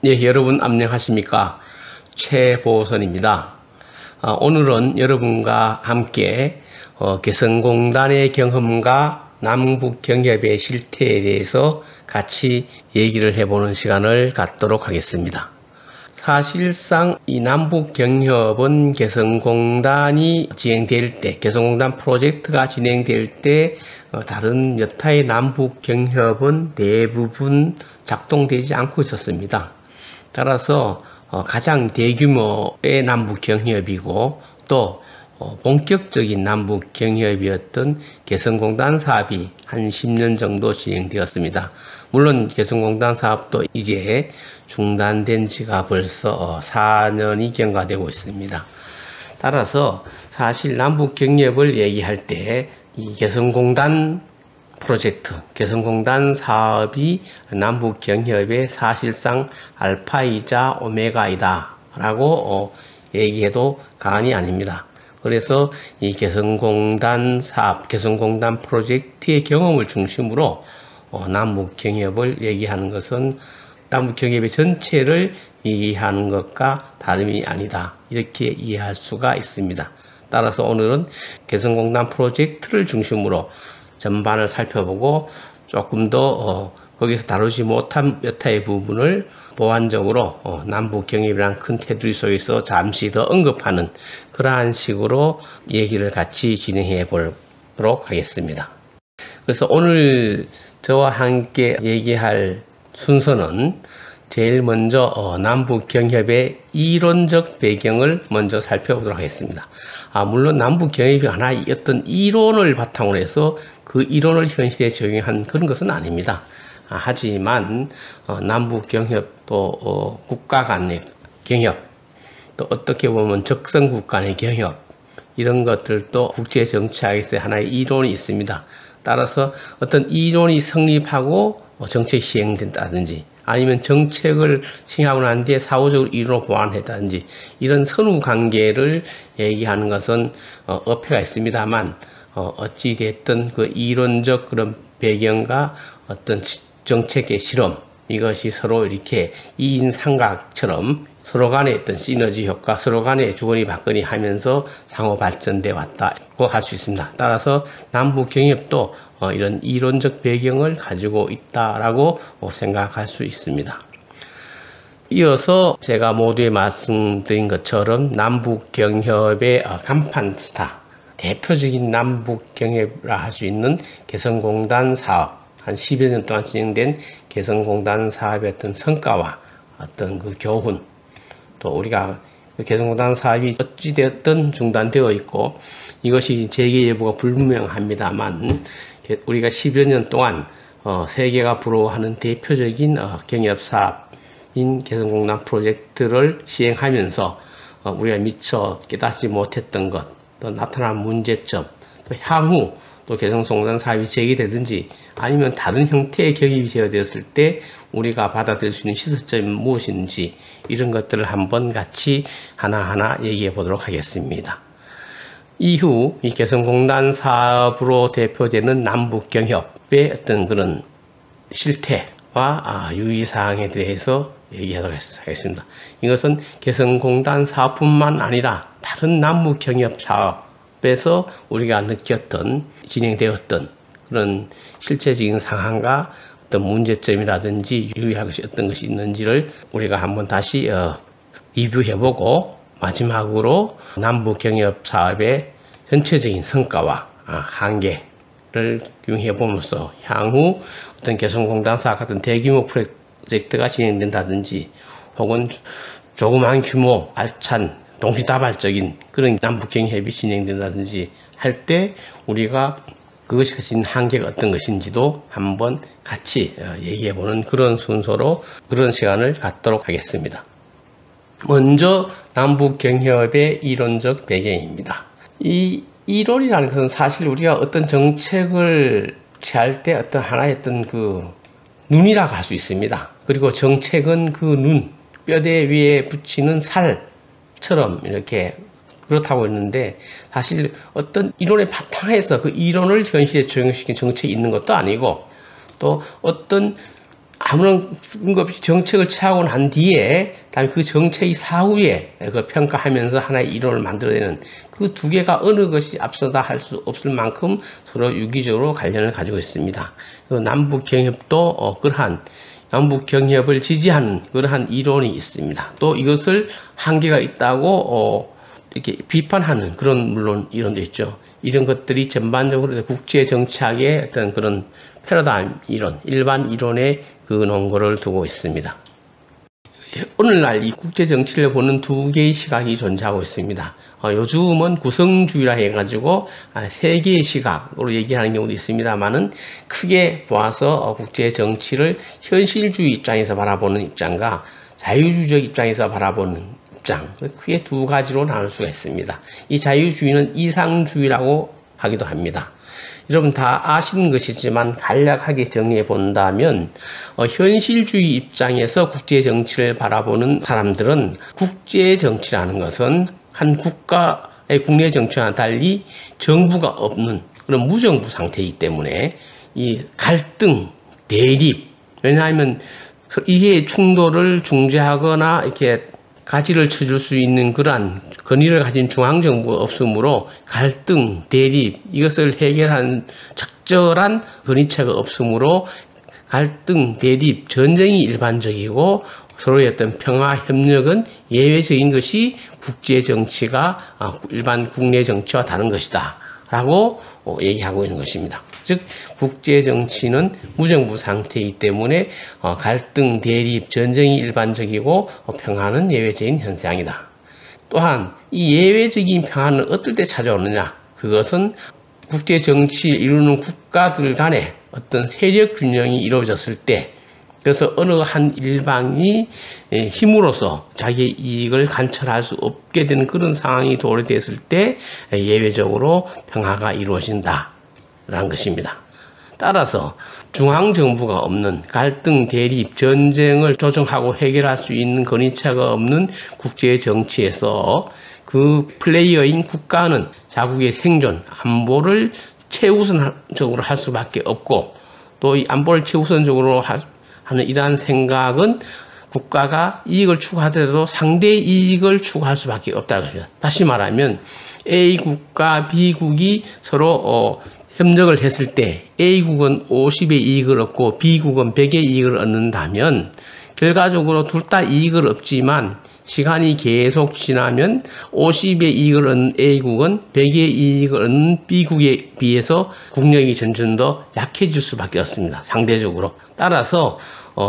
네, 여러분 안녕하십니까? 최보선입니다. 오늘은 여러분과 함께 개성공단의 경험과 남북경협의 실태에 대해서 같이 얘기를 해보는 시간을 갖도록 하겠습니다. 사실상 이 남북경협은 개성공단이 진행될 때, 개성공단 프로젝트가 진행될 때 다른 여타의 남북경협은 대부분 작동되지 않고 있었습니다. 따라서 가장 대규모의 남북경협이고 또 본격적인 남북경협이었던 개성공단 사업이 한 10년 정도 진행되었습니다. 물론 개성공단 사업도 이제 중단된 지가 벌써 4년이 경과되고 있습니다. 따라서 사실 남북경협을 얘기할 때 이 개성공단 프로젝트, 개성공단 사업이 남북경협의 사실상 알파이자 오메가이다 라고 얘기해도 과언이 아닙니다. 그래서 이 개성공단 사업, 개성공단 프로젝트의 경험을 중심으로 남북경협을 얘기하는 것은 남북경협의 전체를 얘기하는 것과 다름이 아니다, 이렇게 이해할 수가 있습니다. 따라서 오늘은 개성공단 프로젝트를 중심으로 전반을 살펴보고 조금 더 거기서 다루지 못한 여타의 부분을 보완적으로 남북경협이라는 큰 테두리 속에서 잠시 더 언급하는 그러한 식으로 얘기를 같이 진행해 보도록 하겠습니다. 그래서 오늘 저와 함께 얘기할 순서는 제일 먼저 남북경협의 이론적 배경을 먼저 살펴보도록 하겠습니다. 물론 남북경협이 하나의 어떤 이론을 바탕으로 해서 그 이론을 현실에 적용한 그런 것은 아닙니다. 하지만 남북경협도 국가 간의 경협, 또 어떻게 보면 적성국 간의 경협, 이런 것들도 국제정치학에서 하나의 이론이 있습니다. 따라서 어떤 이론이 성립하고 정책이 시행된다든지 아니면 정책을 시행하고 난 뒤에 사후적으로 이론을 보완했다든지 이런 선후 관계를 얘기하는 것은 어폐가 있습니다만 어찌됐든 그 이론적 그런 배경과 어떤 정책의 실험, 이것이 서로 이렇게 이인삼각처럼 서로 간의 어떤 시너지 효과, 서로 간의 주거니 받거니 하면서 상호 발전돼 왔다고 할 수 있습니다. 따라서 남북경협도 이런 이론적 배경을 가지고 있다라고 생각할 수 있습니다. 이어서 제가 모두에 말씀드린 것처럼 남북경협의 간판 스타, 대표적인 남북경협이라 할 수 있는 개성공단 사업, 한 10여 년 동안 진행된 개성공단 사업의 어떤 성과와 어떤 그 교훈, 또 우리가 개성공단 사업이 어찌되었든 중단되어 있고 이것이 재개 여부가 불분명합니다만 우리가 10여 년 동안 세계가 부러워하는 대표적인 경협사업인 개성공단 프로젝트를 시행하면서 우리가 미처 깨닫지 못했던 것, 또 나타난 문제점, 또 향후 또 개성공단 사업이 재개되든지 아니면 다른 형태의 경협이 제어되었을 때 우리가 받아들일 수 있는 시사점이 무엇인지 이런 것들을 한번 같이 하나하나 얘기해 보도록 하겠습니다. 이후 이 개성공단 사업으로 대표되는 남북경협의 어떤 그런 실태와 유의사항에 대해서 얘기하도록 하겠습니다. 이것은 개성공단 사업뿐만 아니라 다른 남북경협 사업에서 우리가 느꼈던, 진행되었던 그런 실체적인 상황과 어떤 문제점이라든지 유의할 것이 어떤 것이 있는지를 우리가 한번 다시 리뷰해보고 마지막으로 남북경협 사업의 전체적인 성과와 한계를 규명해보면서 향후 어떤 개성공단 사업 같은 대규모 프로젝트가 진행된다든지 혹은 조그만 규모, 알찬, 동시다발적인 그런 남북경협이 진행된다든지 할 때 우리가 그것이 가진 한계가 어떤 것인지도 한번 같이 얘기해보는 그런 순서로 그런 시간을 갖도록 하겠습니다. 먼저 남북경협의 이론적 배경입니다. 이 이론이라는 것은 사실 우리가 어떤 정책을 취할 때 어떤 하나의 어떤 그 눈이라고 할 수 있습니다. 그리고 정책은 그 눈, 뼈대 위에 붙이는 살처럼 이렇게 그렇다고 했는데 사실 어떤 이론의 바탕에서 그 이론을 현실에 적용시킨 정책이 있는 것도 아니고 또 어떤 아무런 뜬금없이 정책을 취하고 난 뒤에 다음에 그 정책이 사후에 그 평가하면서 하나의 이론을 만들어내는 그 두 개가 어느 것이 앞서다 할 수 없을 만큼 서로 유기적으로 관련을 가지고 있습니다. 그 남북 경협도 그러한 남북 경협을 지지하는 그러한 이론이 있습니다. 또 이것을 한계가 있다고 이렇게 비판하는 그런 물론 이론도 있죠. 이런 것들이 전반적으로 국제 정치학의 어떤 그런 패러다임 이론, 일반 이론의 그 논거를 두고 있습니다. 오늘날 이 국제 정치를 보는 두 개의 시각이 존재하고 있습니다. 요즘은 구성주의라 해가지고 세 개의 시각으로 얘기하는 경우도 있습니다만은 크게 보아서 국제 정치를 현실주의 입장에서 바라보는 입장과 자유주의적 입장에서 바라보는 입장, 크게 두 가지로 나눌 수가 있습니다. 이 자유주의는 이상주의라고 하기도 합니다. 여러분 다 아시는 것이지만 간략하게 정리해 본다면 현실주의 입장에서 국제 정치를 바라보는 사람들은 국제 정치라는 것은 한 국가의 국내 정치와 달리 정부가 없는 그런 무정부 상태이기 때문에 이 갈등, 대립, 왜냐하면 이해 충돌을 중재하거나 이렇게 가지를 쳐줄 수 있는 그러한 권위를 가진 중앙정부가 없으므로 갈등, 대립 이것을 해결하는 적절한 권위체가 없으므로 갈등, 대립, 전쟁이 일반적이고 서로의 어떤 평화, 협력은 예외적인 것이 국제정치가 일반 국내 정치와 다른 것이다 라고 얘기하고 있는 것입니다. 즉 국제정치는 무정부 상태이기 때문에 갈등, 대립, 전쟁이 일반적이고 평화는 예외적인 현상이다. 또한 이 예외적인 평화는 어떨 때 찾아오느냐? 그것은 국제정치를 이루는 국가들 간에 어떤 세력 균형이 이루어졌을 때, 그래서 어느 한 일방이 힘으로써 자기의 이익을 관철할 수 없게 되는 그런 상황이 도래됐을 때 예외적으로 평화가 이루어진다라는 것입니다. 따라서 중앙정부가 없는 갈등, 대립, 전쟁을 조정하고 해결할 수 있는 권위체가 없는 국제정치에서 그 플레이어인 국가는 자국의 생존, 안보를 최우선적으로 할 수밖에 없고 또 이 안보를 최우선적으로 하는 이러한 생각은 국가가 이익을 추구하더라도 상대의 이익을 추구할 수밖에 없다는 것입니다. 다시 말하면 A국과 B국이 서로 협력을 했을 때 A국은 50의 이익을 얻고 B국은 100의 이익을 얻는다면 결과적으로 둘 다 이익을 얻지만 시간이 계속 지나면 50의 이익을 얻는 A국은 100의 이익을 얻는 B국에 비해서 국력이 점점 더 약해질 수밖에 없습니다. 상대적으로. 따라서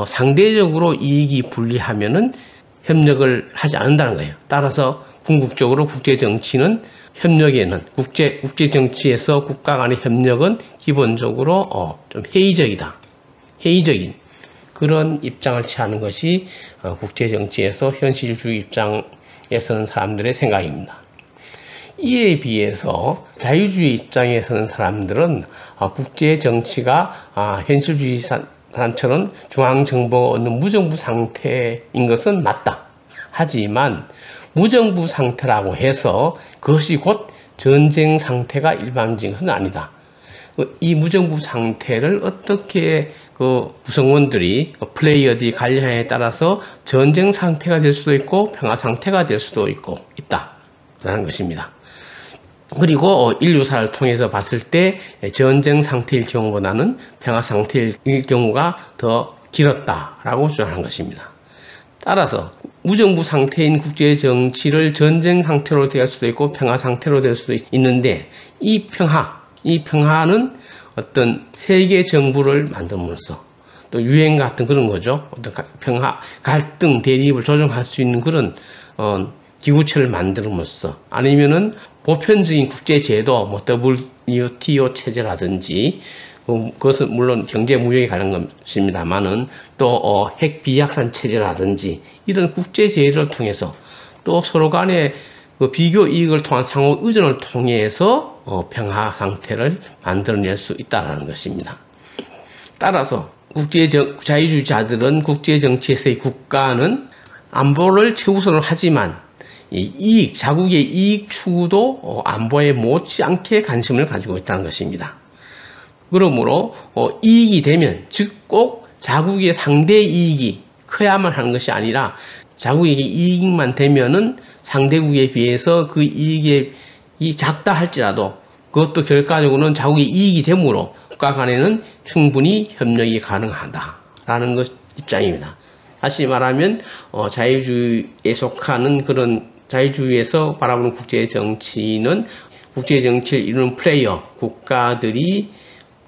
상대적으로 이익이 불리하면은 협력을 하지 않는다는 거예요. 따라서 궁극적으로 국제정치는 협력에는 국제정치에서 국가 간의 협력은 기본적으로 좀 회의적이다. 회의적인 그런 입장을 취하는 것이 국제정치에서 현실주의 입장에 서는 사람들의 생각입니다. 이에 비해서 자유주의 입장에 서는 사람들은 국제정치가 현실주의 사람처럼 중앙정부가 얻는 무정부 상태인 것은 맞다. 하지만 무정부 상태라고 해서 그것이 곧 전쟁 상태가 일반적인 것은 아니다. 이 무정부 상태를 어떻게 구성원들이 플레이어들이 관리하냐에 따라서 전쟁 상태가 될 수도 있고 평화 상태가 될 수도 있다라는 것입니다. 그리고 인류사를 통해서 봤을 때 전쟁 상태일 경우보다는 평화 상태일 경우가 더 길었다라고 주장한 것입니다. 따라서 무정부 상태인 국제정치를 전쟁 상태로 될 수도 있고 평화 상태로 될 수도 있는데 이 평화는 어떤 세계 정부를 만듦으로써 또 유행 같은 그런 거죠. 어떤 평화, 갈등, 대립을 조정할 수 있는 그런 기구체를 만듦으로써 아니면은 보편적인 국제제도, WTO 체제라든지 그것은 물론 경제 무역에 관한 것입니다만은 또 핵 비확산 체제라든지 이런 국제제도를 통해서 또 서로 간의 비교 이익을 통한 상호 의존을 통해서 평화 상태를 만들어낼 수 있다는 것입니다. 따라서 자유주의자들은 국제정치에서의 국가는 안보를 최우선으로 하지만 자국의 이익 추구도 안보에 못지않게 관심을 가지고 있다는 것입니다. 그러므로 이익이 되면 즉 꼭 자국의 상대 이익이 커야만 하는 것이 아니라 자국에게 이익만 되면은 상대국에 비해서 그 이익이 작다 할지라도 그것도 결과적으로는 자국의 이익이 되므로 국가 간에는 충분히 협력이 가능하다라는 것 입장입니다. 다시 말하면 자유주의에 속하는 그런 자유주의에서 바라보는 국제 정치는 국제 정치를 이루는 플레이어 국가들이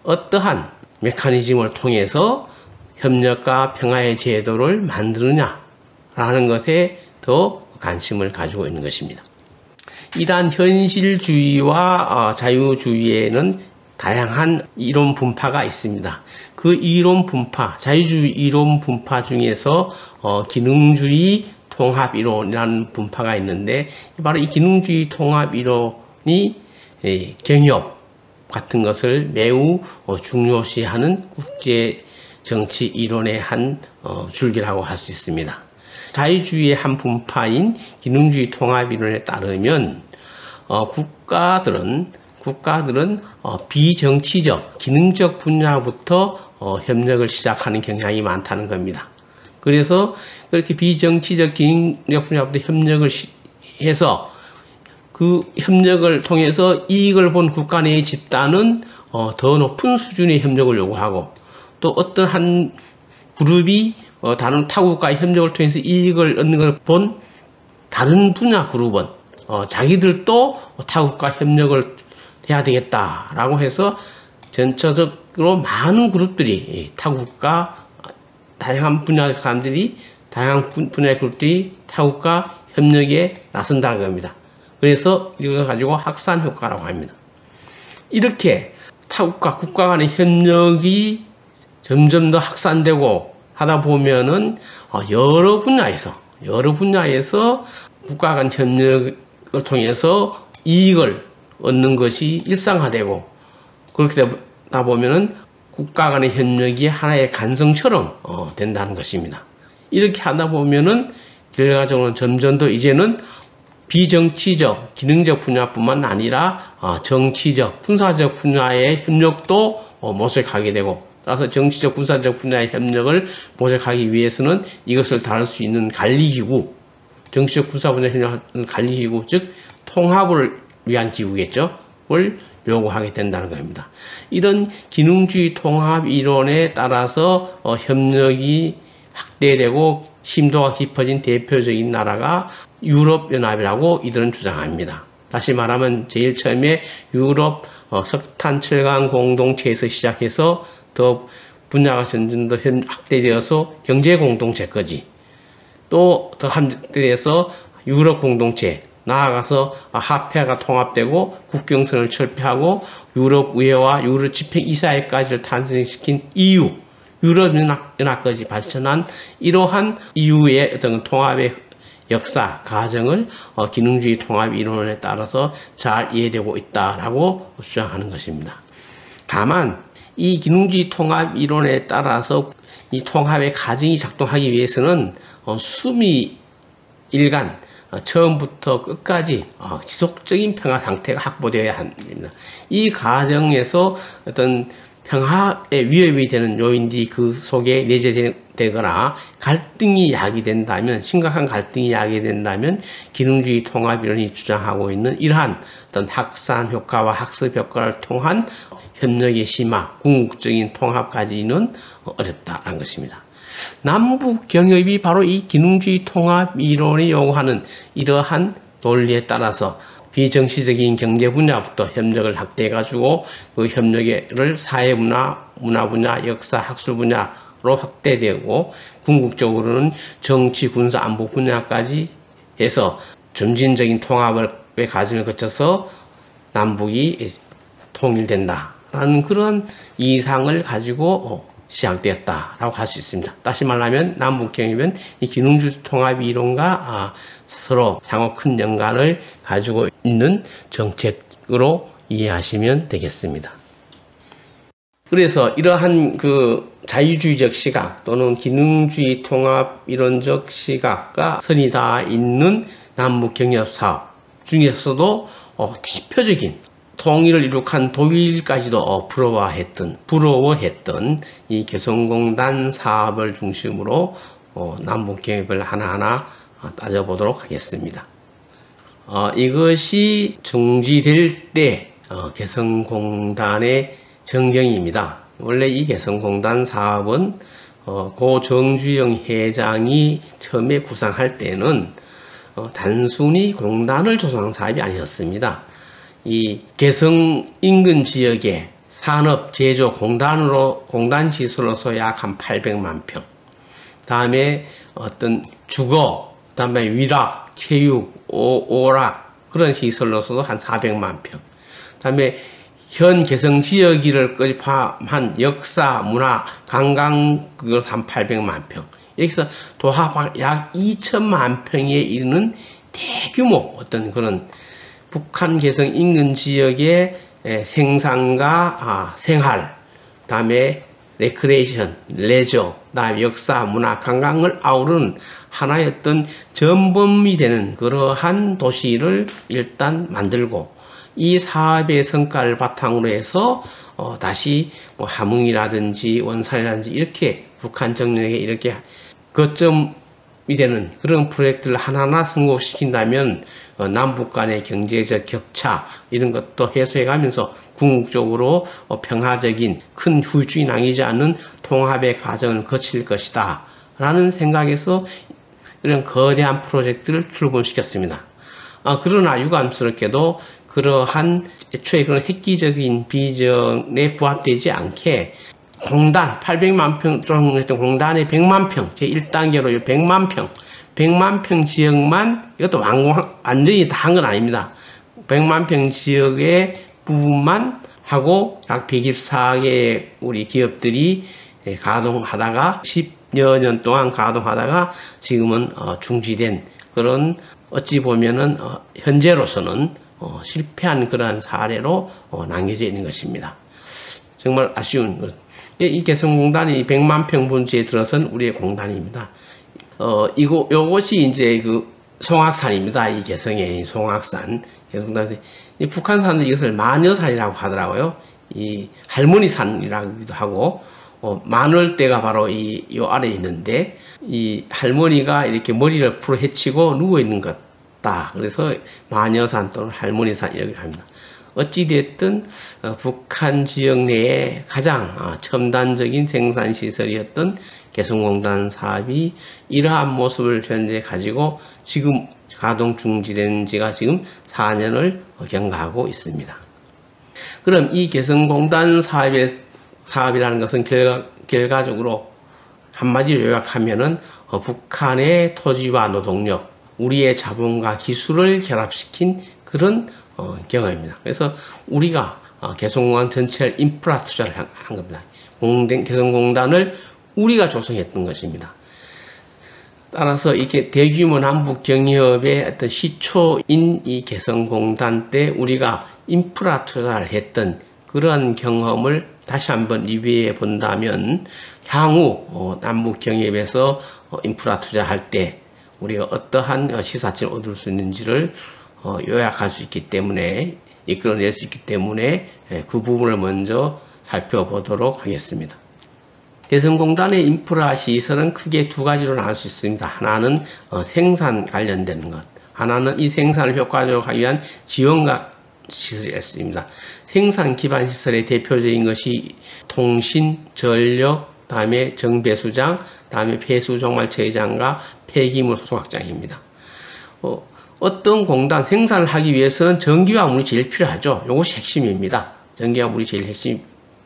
어떠한 메커니즘을 통해서 협력과 평화의 제도를 만드느냐라는 것에 더 관심을 가지고 있는 것입니다. 이러한 현실주의와 자유주의에는 다양한 이론 분파가 있습니다. 그 이론 분파, 자유주의 이론 분파 중에서 기능주의 통합 이론이라는 분파가 있는데 바로 이 기능주의 통합 이론이 경협 같은 것을 매우 중요시하는 국제 정치 이론의 한 줄기라고 할 수 있습니다. 자유주의의 한 분파인 기능주의 통합 이론에 따르면 국가들은 비정치적, 기능적 분야부터 협력을 시작하는 경향이 많다는 겁니다. 그래서 그렇게 비정치적, 기능적 분야부터 협력을 해서 그 협력을 통해서 이익을 본 국가 내의 집단은 더 높은 수준의 협력을 요구하고 또 어떤 한 그룹이 다른 타국과의 협력을 통해서 이익을 얻는 걸 본 다른 분야 그룹은 자기들도 타국과 협력을 해야 되겠다라고 해서 전체적으로 많은 그룹들이 타국과 다양한 분야의 사람들이 다양한 분야의 그룹들이 타국과 협력에 나선다는 겁니다. 그래서 이걸 가지고 확산 효과라고 합니다. 이렇게 타국과 국가 간의 협력이 점점 더 확산되고 하다 보면은 여러 분야에서 국가 간 협력을 통해서 이익을 얻는 것이 일상화되고 그렇게 되다 보면은 국가 간의 협력이 하나의 간성처럼 된다는 것입니다. 이렇게 하다 보면은 결과적으로는 점점 더 이제는 비정치적, 기능적 분야뿐만 아니라 정치적, 군사적 분야의 협력도 모색하게 되고 따라서 정치적, 군사적 분야의 협력을 모색하기 위해서는 이것을 다룰 수 있는 관리기구, 정치적, 군사 분야 협력을 관리기구, 즉 통합을 위한 기구겠죠. 를 요구하게 된다는 겁니다. 이런 기능주의 통합 이론에 따라서 협력이 확대되고 심도가 깊어진 대표적인 나라가 유럽연합이라고 이들은 주장합니다. 다시 말하면 제일 처음에 유럽 석탄 철강 공동체에서 시작해서 더 분야가 점점 더 확대되어서 경제 공동체까지 또 더 확대돼서 유럽 공동체 나아가서 화폐가 통합되고 국경선을 철폐하고 유럽 의회와 유럽 집행이사회까지를 탄생시킨 EU 유럽연합까지 발전한 이러한 EU의 어떤 통합의 역사, 과정을 기능주의 통합 이론에 따라서 잘 이해되고 있다라고 주장하는 것입니다. 다만 이 기능주의 통합 이론에 따라서 이 통합의 과정이 작동하기 위해서는 수미 일간 처음부터 끝까지 지속적인 평화 상태가 확보되어야 합니다. 이 과정에서 어떤 평화에 위협이 되는 요인들이 그 속에 내재되거나 갈등이 야기된다면, 심각한 갈등이 야기된다면 기능주의 통합이론이 주장하고 있는 이러한 어떤 확산 효과와 학습 효과를 통한 협력의 심화, 궁극적인 통합까지는 어렵다는 것입니다. 남북 경협이 바로 이 기능주의 통합 이론이 요구하는 이러한 논리에 따라서 비정치적인 경제 분야부터 협력을 확대해가지고 그 협력을 사회 문화, 문화 분야, 역사, 학술 분야로 확대되고 궁극적으로는 정치, 군사, 안보 분야까지 해서 점진적인 통합의 과정을 거쳐서 남북이 통일된다라는 그런 이상을 가지고 시작되었다라고 할 수 있습니다. 다시 말하면 남북 경협은 이 기능주의 통합 이론과 서로 상호 큰 연관을 가지고 있는 정책으로 이해하시면 되겠습니다. 그래서 이러한 그 자유주의적 시각 또는 기능주의 통합 이론적 시각과 선이 다 있는 남북 경협 사업 중에서도 대표적인 통일을 이룩한 독일까지도 부러워했던 이 개성공단 사업을 중심으로 남북경협을 하나하나 따져보도록 하겠습니다. 이것이 중지될 때 개성공단의 전경입니다. 원래 이 개성공단 사업은 고 정주영 회장이 처음에 구상할 때는 단순히 공단을 조성한 사업이 아니었습니다. 이 개성 인근 지역의 산업 제조 공단 지수로서 약 한 800만 평. 다음에 어떤 주거, 다음에 위락, 체육, 오락 그런 시설로서도 한 400만 평. 다음에 현 개성 지역을 포함한 역사, 문화, 관광 그걸 한 800만 평. 여기서 도합 약 2천만 평에 이르는 대규모 어떤 그런 북한 개성 인근 지역의 생산과 생활, 다음에 레크레이션, 레저, 다음에 역사, 문화, 관광을 아우르는 하나의 어떤 전범이 되는 그러한 도시를 일단 만들고 이 사업의 성과를 바탕으로 해서 다시 뭐 함흥이라든지 원산이라든지 이렇게 북한 정력에 이렇게 거점이 되는 그런 프로젝트를 하나하나 성공시킨다면 남북 간의 경제적 격차 이런 것도 해소해 가면서 궁극적으로 평화적인 큰 후유증이 남기지 않는 통합의 과정을 거칠 것이다 라는 생각에서 이런 거대한 프로젝트를 출범시켰습니다. 그러나 유감스럽게도 그러한 애초에 그런 획기적인 비전에 부합되지 않게 공단 800만 평 정도 했던 공단의 100만 평 제 1단계로 100만 평 지역만 이것도 완전히 다 한 건 아닙니다. 100만 평 지역의 부분만 하고 약 124개의 우리 기업들이 가동하다가 10여 년 동안 가동하다가 지금은 중지된 그런 어찌 보면은 현재로서는 실패한 그러한 사례로 남겨져 있는 것입니다. 정말 아쉬운 것. 이 개성공단이 100만 평 분지에 들어선 우리의 공단입니다. 요것이 이제 그 송악산입니다. 이 개성의 송악산. 이 북한산도 이것을 마녀산이라고 하더라고요. 이 할머니산이라고도 하고, 마늘대가 바로 요 아래에 있는데, 이 할머니가 이렇게 머리를 풀어 헤치고 누워있는 것다. 그래서 마녀산 또는 할머니산 이렇게 합니다. 어찌됐든 북한 지역 내에 가장 첨단적인 생산시설이었던 개성공단 사업이 이러한 모습을 현재 가지고 지금 가동 중지된 지가 지금 4년을 경과하고 있습니다. 그럼 이 개성공단 사업이라는 것은 결과적으로 한마디로 요약하면은 북한의 토지와 노동력, 우리의 자본과 기술을 결합시킨 그런 경험입니다. 그래서 우리가 개성공단 전체를 인프라 투자를 한 겁니다. 개성공단을 우리가 조성했던 것입니다. 따라서 이렇게 대규모 남북 경협의 어떤 시초인 이 개성공단 때 우리가 인프라 투자를 했던 그러한 경험을 다시 한번 리뷰해 본다면 향후 남북 경협에서 인프라 투자할 때 우리가 어떠한 시사점을 얻을 수 있는지를 요약할 수 있기 때문에 이끌어낼 수 있기 때문에 그 부분을 먼저 살펴보도록 하겠습니다. 개성공단의 인프라 시설은 크게 두 가지로 나눌 수 있습니다. 하나는 생산 관련되는 것, 하나는 이 생산을 효과적으로 하기 위한 지원과 시설이었습니다. 생산 기반 시설의 대표적인 것이 통신, 전력, 다음에 정배수장, 다음에 폐수종말처리장과 폐기물 소각장입니다. 어떤 공단 생산을 하기 위해서는 전기와 물이 제일 필요하죠. 이것이 핵심입니다. 전기와 물이 제일 핵심이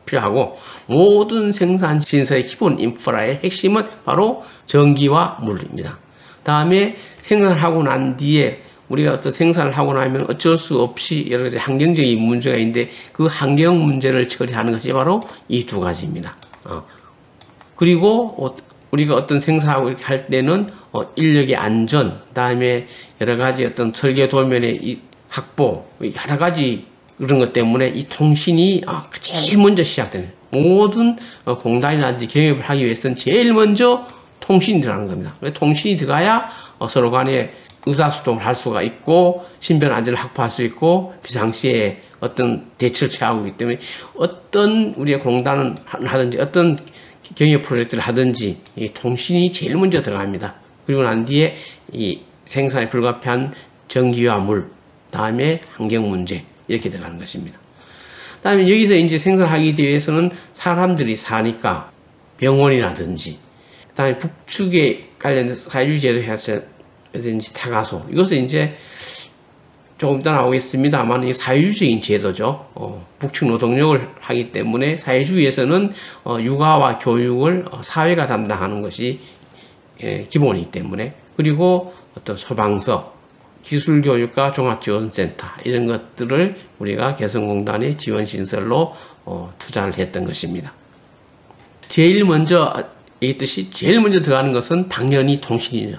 필요하고 모든 생산 시설의 기본 인프라의 핵심은 바로 전기와 물입니다. 다음에 생산을 하고 난 뒤에 우리가 어떤 생산을 하고 나면 어쩔 수 없이 여러 가지 환경적인 문제가 있는데 그 환경 문제를 처리하는 것이 바로 이 두 가지입니다. 그리고 우리가 어떤 생산하고 이렇게 할 때는 인력의 안전, 다음에 여러 가지 어떤 설계 도면의 이 확보, 여러 가지 그런 것 때문에 이 통신이 제일 먼저 시작되는 모든 공단이라든지 경협을 하기 위해서는 제일 먼저 통신이 들어가는 겁니다. 통신이 들어가야 서로 간에 의사소통을 할 수가 있고 신변 안전을 확보할 수 있고 비상시에 어떤 대처를 취하고 있기 때문에 어떤 우리의 공단을 하든지 어떤 경영 프로젝트를 하든지 이 통신이 제일 먼저 들어갑니다. 그리고 난 뒤에 이 생산에 불가피한 전기와 물, 다음에 환경 문제 이렇게 들어가는 것입니다. 다음에 여기서 이제 생산하기 위해서는 사람들이 사니까 병원이라든지, 그다음에 북측에 관련해서 사회주의 제도라든지 타가소, 이것은 이제 조금 이따 나오겠습니다만 이 사회주의적인 제도죠. 북측 노동력을 하기 때문에 사회주의에서는 육아와 교육을 사회가 담당하는 것이 기본이기 때문에, 그리고 어떤 소방서, 기술교육과 종합지원센터 이런 것들을 우리가 개성공단의 지원신설로 투자를 했던 것입니다. 제일 먼저 얘기했듯이 제일 먼저 들어가는 것은 당연히 통신이죠.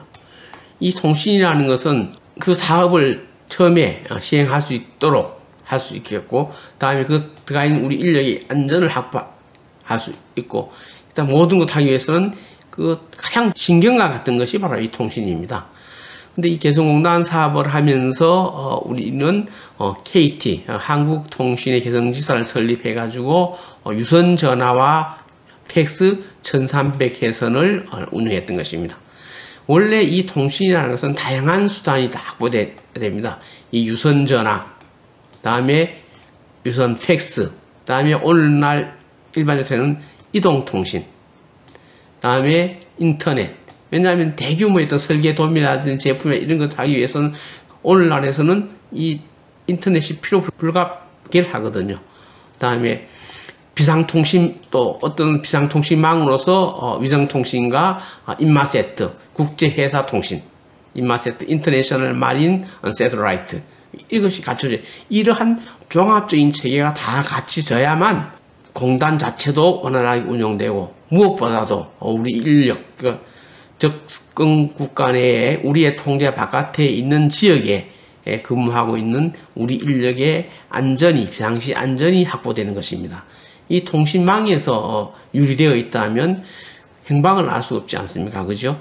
이 통신이라는 것은 그 사업을 처음에 시행할 수 있도록 할 수 있겠고, 다음에 그 들어가 있는 우리 인력의 안전을 확보할 수 있고, 일단 모든 것 하기 위해서는 그 가장 신경과 같은 것이 바로 이 통신입니다. 근데 이 개성공단 사업을 하면서 우리는 KT 한국통신의 개성지사를 설립해 가지고 유선 전화와 팩스 1300회선을 운영했던 것입니다. 원래 이 통신이라는 것은 다양한 수단이 다 확보됩니다. 이 유선 전화, 다음에 유선 팩스, 다음에 오늘날 일반적으로 되는 이동통신, 다음에 인터넷. 왜냐하면 대규모의 어떤 설계 도면이라든지 제품이나 이런 것을 하기 위해서는 오늘날에서는 이 인터넷이 필요 불가결하거든요. 다음에 비상통신, 또 어떤 비상통신망으로서 위성통신과 인마세트, 국제회사통신, 인마세트, 인터내셔널 마린 세틀라이트, 이것이 갖춰져 이러한 종합적인 체계가 다 갖춰져야만 공단 자체도 원활하게 운영되고, 무엇보다도 우리 인력, 접근 국가 내에 우리의 통제 바깥에 있는 지역에 근무하고 있는 우리 인력의 안전이, 비상시 안전이 확보되는 것입니다. 이 통신망에서 유리되어 있다면 행방을 알 수 없지 않습니까? 그죠?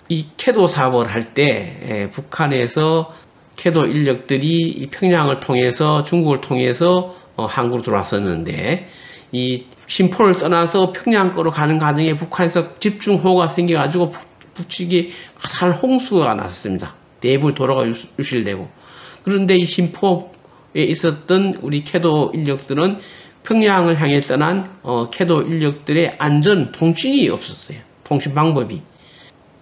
이 캐도 사업을 할 때 북한에서 캐도 인력들이 평양을 통해서 중국을 통해서 한국으로 들어왔었는데, 이 심포를 떠나서 평양거로 가는 과정에 북한에서 집중호우가 생겨가지고 북측에 큰 홍수가 났습니다. 대부분 도로가 유실되고. 그런데 이 심포에 있었던 우리 캐도 인력들은 평양을 향해 떠난 캐도 인력들의 안전 통신이 없었어요. 통신 방법이.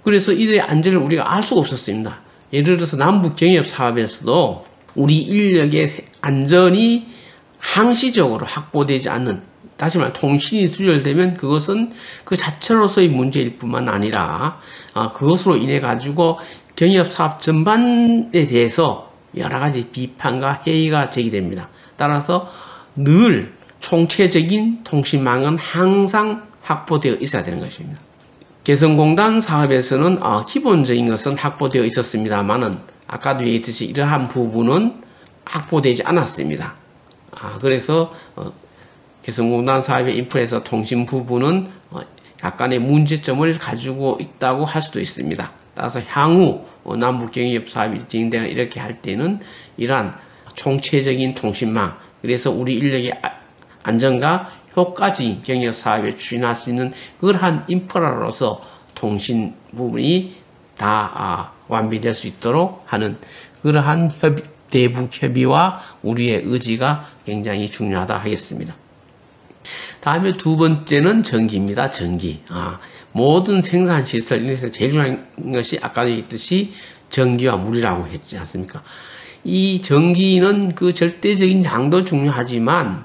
그래서 이들의 안전을 우리가 알 수가 없었습니다. 예를 들어서 남북 경협 사업에서도 우리 인력의 안전이 항시적으로 확보되지 않는, 다시 말해 통신이 두절되면 그것은 그 자체로서의 문제일 뿐만 아니라 그것으로 인해 가지고 경협 사업 전반에 대해서 여러 가지 비판과 회의가 제기됩니다. 따라서 늘 총체적인 통신망은 항상 확보되어 있어야 되는 것입니다. 개성공단 사업에서는 기본적인 것은 확보되어 있었습니다만은 아까도 얘기했듯이 이러한 부분은 확보되지 않았습니다. 그래서 개성공단 사업의 인프라에서 통신 부분은 약간의 문제점을 가지고 있다고 할 수도 있습니다. 따라서 향후 남북경협 사업이 진행되거나 이렇게 할 때는 이러한 총체적인 통신망, 그래서 우리 인력의 안전과 효과적인 경협 사업에 추진할 수 있는 그러한 인프라로서 통신 부분이 다 완비될 수 있도록 하는 그러한 대북 협의와 우리의 의지가 굉장히 중요하다 하겠습니다. 다음에 두 번째는 전기입니다. 전기. 모든 생산시설에서 제일 중요한 것이 아까도 얘기했듯이 전기와 물이라고 했지 않습니까? 이 전기는 그 절대적인 양도 중요하지만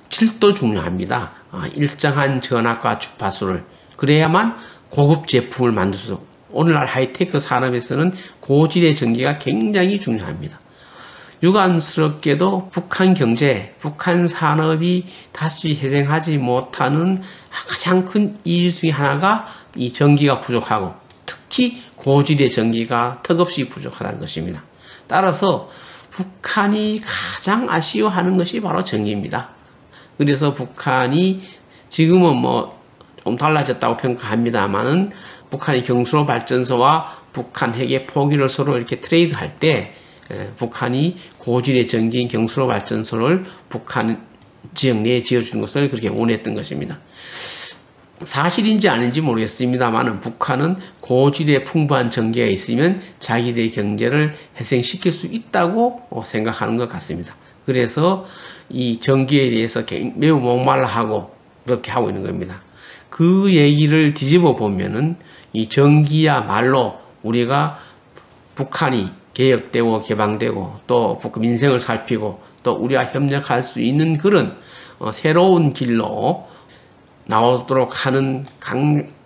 질도 중요합니다. 일정한 전압과 주파수를, 그래야만 고급 제품을 만들 수, 오늘날 하이테크 산업에서는 고질의 전기가 굉장히 중요합니다. 유감스럽게도 북한 경제, 북한 산업이 다시 회생하지 못하는 가장 큰 이유 중에 하나가 이 전기가 부족하고, 특히 고질의 전기가 턱없이 부족하다는 것입니다. 따라서 북한이 가장 아쉬워하는 것이 바로 전기입니다. 그래서 북한이 지금은 좀 달라졌다고 평가합니다만은 북한의 경수로 발전소와 북한 핵의 포기를 서로 이렇게 트레이드 할 때 북한이 고질의 전기인 경수로 발전소를 북한 지역 내에 지어주는 것을 그렇게 원했던 것입니다. 사실인지 아닌지 모르겠습니다만 북한은 고질의 풍부한 전기가 있으면 자기들의 경제를 회생시킬 수 있다고 생각하는 것 같습니다. 그래서 이 전기에 대해서 매우 목말라하고 그렇게 하고 있는 겁니다. 그 얘기를 뒤집어 보면은 이 전기야말로 우리가 북한이 개혁되고 개방되고 또 민생을 살피고 또 우리와 협력할 수 있는 그런 새로운 길로 나오도록 하는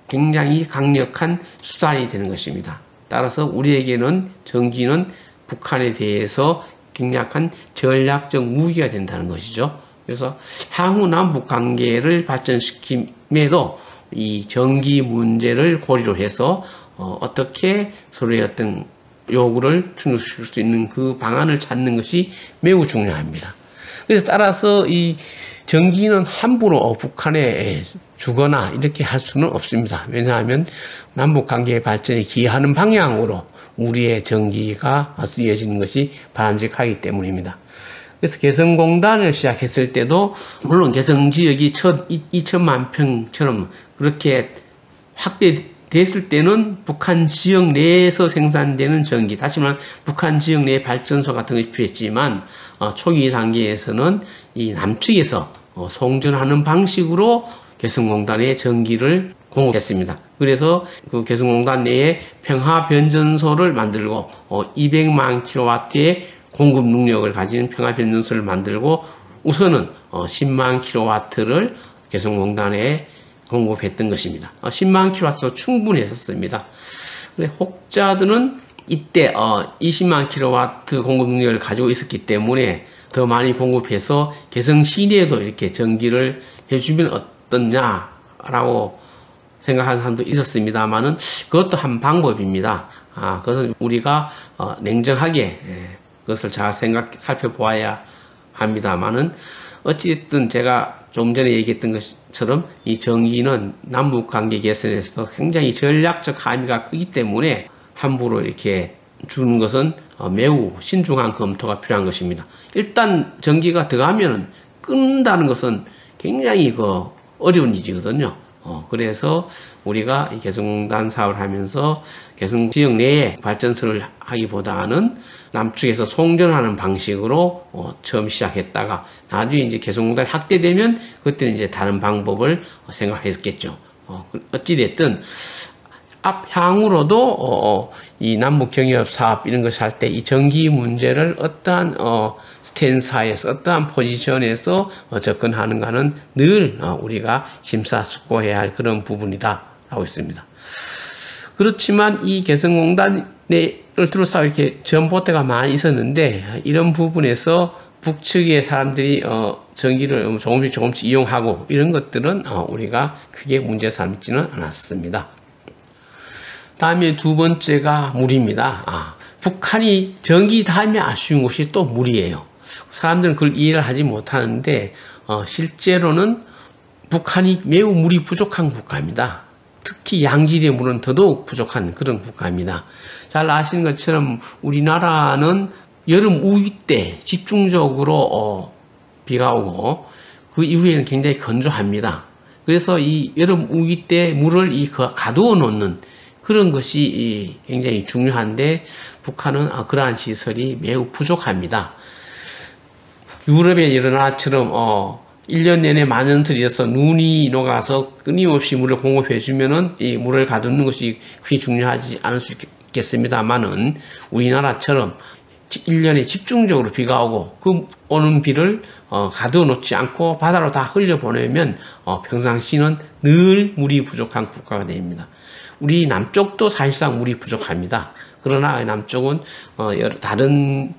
굉장히 강력한 수단이 되는 것입니다. 따라서 우리에게는 전기는 북한에 대해서 강력한 전략적 무기가 된다는 것이죠. 그래서 향후 남북 관계를 발전시킴에도 이 전기 문제를 고리로 해서 어떻게 서로의 어떤 요구를 충족시킬 수 있는 그 방안을 찾는 것이 매우 중요합니다. 그래서 따라서 이 전기는 함부로 북한에 주거나 이렇게 할 수는 없습니다. 왜냐하면 남북 관계의 발전에 기여하는 방향으로 우리의 전기가 쓰여지는 것이 바람직하기 때문입니다. 그래서 개성공단을 시작했을 때도 물론 개성지역이 2천만 평처럼 그렇게 확대됐을 때는 북한 지역 내에서 생산되는 전기, 다시 말하면 북한 지역 내의 발전소 같은 것이 필요했지만 초기 단계에서는 이 남측에서 송전하는 방식으로 개성공단에 전기를 공급했습니다. 그래서 그 개성공단 내에 평화변전소를 만들고 200만 킬로와트의 공급 능력을 가진 평화변전소를 만들고 우선은 10만 킬로와트를 개성공단에 공급했던 것입니다. 10만 킬로와트도 충분했었습니다. 혹자들은 이때 20만 킬로와트 공급 능력을 가지고 있었기 때문에 더 많이 공급해서 개성 시내에도 이렇게 전기를 해주면 어떻냐라고 생각하는 사람도 있었습니다만은 그것도 한 방법입니다. 그것은 우리가 냉정하게 그것을 잘 살펴보아야 합니다만은 어찌됐든 제가 좀 전에 얘기했던 것처럼 이 전기는 남북 관계 개선에서도 굉장히 전략적 함의가 크기 때문에 함부로 이렇게 주는 것은 매우 신중한 검토가 필요한 것입니다. 일단 전기가 들어가면 끊는다는 것은 굉장히 어려운 일이거든요. 그래서 우리가 이 개성공단 사업을 하면서 개성 지역 내에 발전소를 하기보다는 남측에서 송전하는 방식으로 처음 시작했다가 나중에 이제 개성공단이 확대되면 그때는 이제 다른 방법을 생각했겠죠. 어찌됐든 앞향으로도 이 남북 경협 사업 이런 것을 할 때 이 전기 문제를 어떠한 스탠스에서 어떠한 포지션에서 접근하는가는 늘 우리가 심사숙고해야 할 그런 부분이다 라고 있습니다. 그렇지만 이 개성공단을 둘러싸고 이렇게 전봇대가 많이 있었는데 이런 부분에서 북측의 사람들이 전기를 조금씩 이용하고 이런 것들은 우리가 크게 문제 삼지는 않았습니다. 다음에 두 번째가 물입니다. 북한이 전기 다음에 아쉬운 것이 또 물이에요. 사람들은 그걸 이해를 하지 못하는데 실제로는 북한이 매우 물이 부족한 국가입니다. 특히 양질의 물은 더더욱 부족한 그런 국가입니다. 잘 아시는 것처럼 우리나라는 여름 우기 때 집중적으로 비가 오고 그 이후에는 굉장히 건조합니다. 그래서 이 여름 우기 때 물을 가두어 놓는 그런 것이 굉장히 중요한데 북한은 그러한 시설이 매우 부족합니다. 유럽의 여러 나라처럼 1년 내내 만년설이어서 눈이 녹아서 끊임없이 물을 공급해 주면은 이 물을 가두는 것이 크게 중요하지 않을 수 있겠습니다만은 우리나라처럼 1년에 집중적으로 비가 오고 그 오는 비를 가두어 놓지 않고 바다로 다 흘려보내면 평상시는 늘 물이 부족한 국가가 됩니다. 우리 남쪽도 사실상 물이 부족합니다. 그러나 남쪽은 다른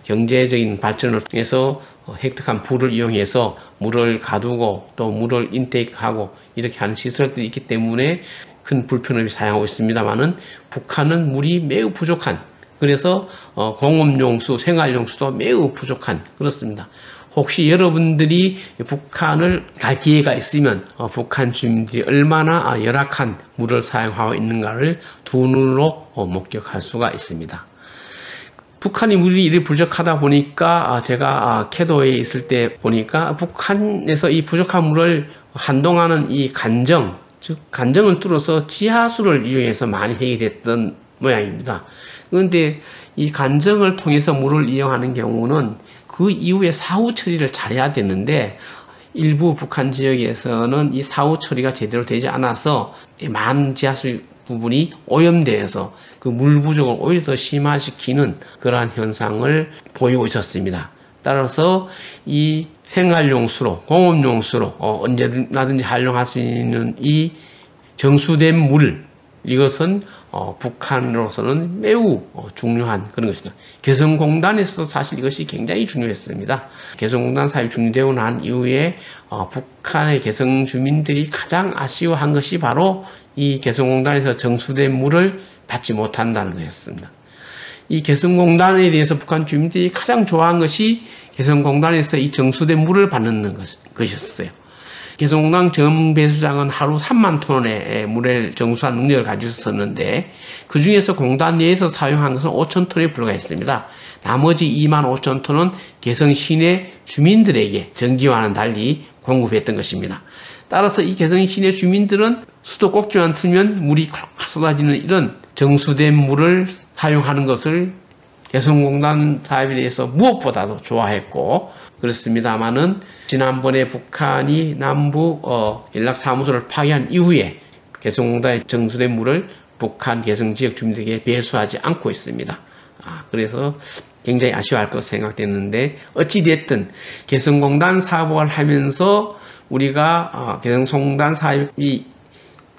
경제적인 발전을 통해서 획득한 불을 이용해서 물을 가두고 또 물을 인테이크하고 이렇게 하는 시설들이 있기 때문에 큰 불편 없이 사용하고 있습니다만은 북한은 물이 매우 부족한 그래서 공업용수, 생활용수도 매우 부족한 그렇습니다. 혹시 여러분들이 북한을 갈 기회가 있으면 북한 주민들이 얼마나 열악한 물을 사용하고 있는가를 두 눈으로 목격할 수가 있습니다. 북한이 물이 이리 부족하다 보니까 제가 캐도에 있을 때 보니까 북한에서 이 부족한 물을 한동안은 이 간정, 즉 간정을 뚫어서 지하수를 이용해서 많이 해결했던 모양입니다. 그런데 이 간정을 통해서 물을 이용하는 경우는 그 이후에 사후 처리를 잘해야 되는데 일부 북한 지역에서는 이 사후 처리가 제대로 되지 않아서 많은 지하수 부분이 오염되어서 그 물 부족을 오히려 더 심화시키는 그러한 현상을 보이고 있었습니다. 따라서 이 생활용수로, 공업용수로 언제나든지 활용할 수 있는 이 정수된 물, 이것은 북한으로서는 매우 중요한 그런 것입니다. 개성공단에서도 사실 이것이 굉장히 중요했습니다. 개성공단 사업이 종료되고 난 이후에 북한의 개성 주민들이 가장 아쉬워한 것이 바로 이 개성공단에서 정수된 물을 받지 못한다는 것이었습니다. 이 개성공단에 대해서 북한 주민들이 가장 좋아한 것이 개성공단에서 이 정수된 물을 받는 것이었어요. 개성공단 정배수장은 하루 3만 톤의 물을 정수한 능력을 가지고 있었는데 그 중에서 공단 내에서 사용한 것은 5천 톤에 불과했습니다. 나머지 2만 5천 톤은 개성 시내 주민들에게 전기와는 달리 공급했던 것입니다. 따라서 이 개성 시내 주민들은 수도꼭지만 틀면 물이 콸콸 쏟아지는 이런 정수된 물을 사용하는 것을 개성공단 사업에 대해서 무엇보다도 좋아했고 그렇습니다만은 지난번에 북한이 남부 연락사무소를 파괴한 이후에 개성공단의 정수된 물을 북한 개성 지역 주민들에게 배수하지 않고 있습니다. 그래서 굉장히 아쉬워할 것 생각됐는데 어찌됐든 개성공단 사업을 하면서 우리가 개성공단 사업이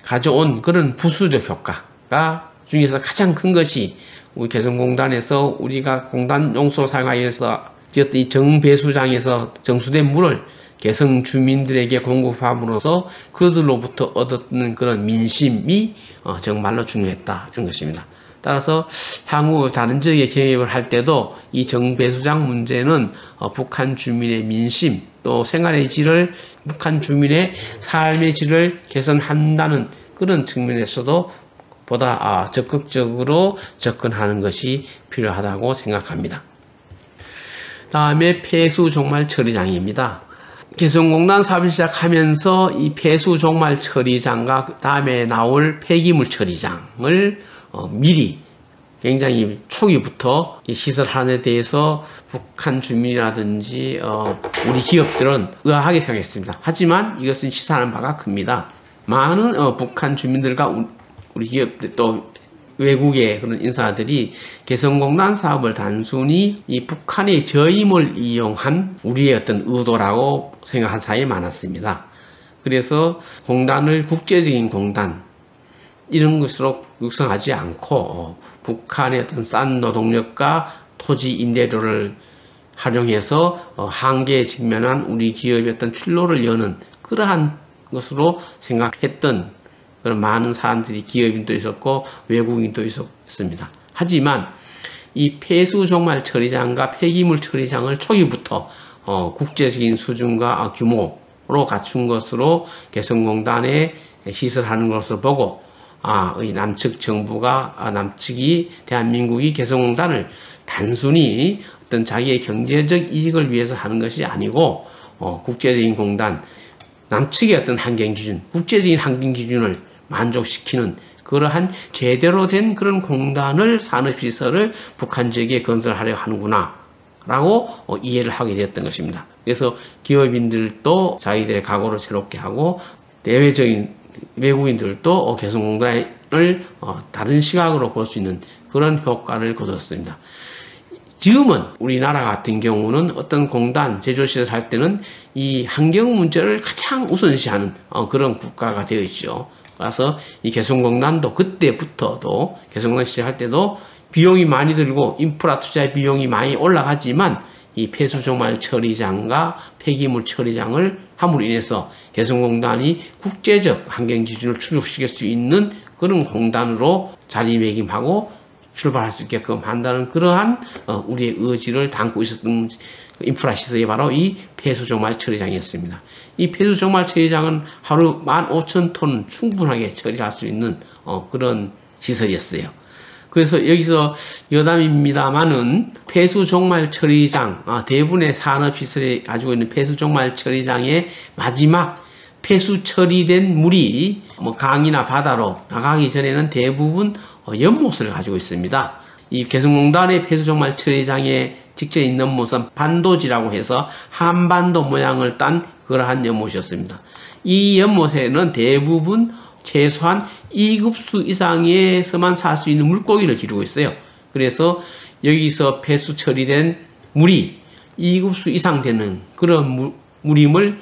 가져온 그런 부수적 효과가 중에서 가장 큰 것이 우리 개성공단에서 우리가 공단 용수로 사용하기 위해서 지었던 이 정배수장에서 정수된 물을 개성 주민들에게 공급함으로써 그들로부터 얻었는 그런 민심이 정말로 중요했다 이런 것입니다. 따라서 향후 다른 지역에 개입을 할 때도 이 정배수장 문제는 북한 주민의 민심 또 생활의 질을 북한 주민의 삶의 질을 개선한다는 그런 측면에서도 보다 적극적으로 접근하는 것이 필요하다고 생각합니다. 다음에 폐수 종말 처리장입니다. 개성공단 사업을 시작하면서 이 폐수 종말 처리장과 다음에 나올 폐기물 처리장을 미리 굉장히 초기부터 시설하는 데 대해서 북한 주민이라든지 우리 기업들은 의아하게 생각했습니다. 하지만 이것은 시사하는 바가 큽니다. 많은 북한 주민들과 우리 기업들 또 외국의 그런 인사들이 개성공단 사업을 단순히 이 북한의 저임을 이용한 우리의 어떤 의도라고 생각한 사람이 많았습니다. 그래서 공단을 국제적인 공단 이런 것으로 육성하지 않고 북한의 어떤 싼 노동력과 토지 임대료를 활용해서 한계에 직면한 우리 기업의 어떤 출로를 여는 그러한 것으로 생각했던 그런 많은 사람들이 기업인도 있었고 외국인도 있었습니다. 하지만 이 폐수 종말 처리장과 폐기물 처리장을 초기부터 국제적인 수준과 규모로 갖춘 것으로 개성공단에 시설하는 것으로 보고 이 남측 정부가 남측이 대한민국이 개성공단을 단순히 어떤 자기의 경제적 이익을 위해서 하는 것이 아니고 국제적인 공단 남측의 어떤 환경 기준, 국제적인 환경 기준을 만족시키는 그러한 제대로 된 그런 공단을 산업시설을 북한 지역에 건설하려 하는구나 라고 이해를 하게 되었던 것입니다. 그래서 기업인들도 자기들의 각오를 새롭게 하고 대외적인 외국인들도 개성공단을 다른 시각으로 볼 수 있는 그런 효과를 거뒀습니다. 지금은 우리나라 같은 경우는 어떤 공단 제조시설 할 때는 이 환경 문제를 가장 우선시하는 그런 국가가 되어 있죠. 그래서 이 개성공단도 그때부터도 개성공단 시작할 때도 비용이 많이 들고 인프라 투자 비용이 많이 올라가지만 이 폐수종말 처리장과 폐기물 처리장을 함으로 인해서 개성공단이 국제적 환경 기준을 충족시킬 수 있는 그런 공단으로 자리매김하고 출발할 수 있게끔 한다는 그러한 우리의 의지를 담고 있었던 인프라 시설이 바로 이 폐수종말 처리장이었습니다. 이 폐수종말 처리장은 하루 15,000톤 충분하게 처리할 수 있는 그런 시설이었어요. 그래서 여기서 여담입니다만은 폐수종말 처리장, 대부분의 산업시설이 가지고 있는 폐수종말 처리장의 마지막 폐수 처리된 물이 강이나 바다로 나가기 전에는 대부분 연못을 가지고 있습니다. 이 개성공단의 폐수종말 처리장에 직접 있는 연못은 반도지라고 해서 한반도 모양을 딴 그러한 연못이었습니다. 이 연못에는 대부분 최소한 2급수 이상에서만 살 수 있는 물고기를 기르고 있어요. 그래서 여기서 폐수 처리된 물이 2급수 이상 되는 그런 물임을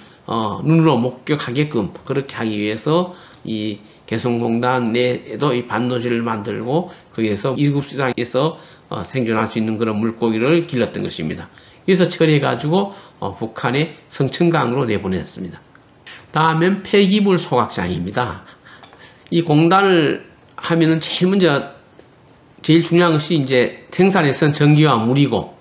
눈으로 목격하게끔 그렇게 하기 위해서 이 개성공단 내에도 이 반도지를 만들고 거기에서 2급수 이상에서 생존할 수 있는 그런 물고기를 길렀던 것입니다. 그래서 처리해가지고 북한의 성천강으로 내보냈습니다. 다음엔 폐기물 소각장입니다. 이 공단을 하면은 제일 중요한 것이 이제 생산에서는 전기와 물이고,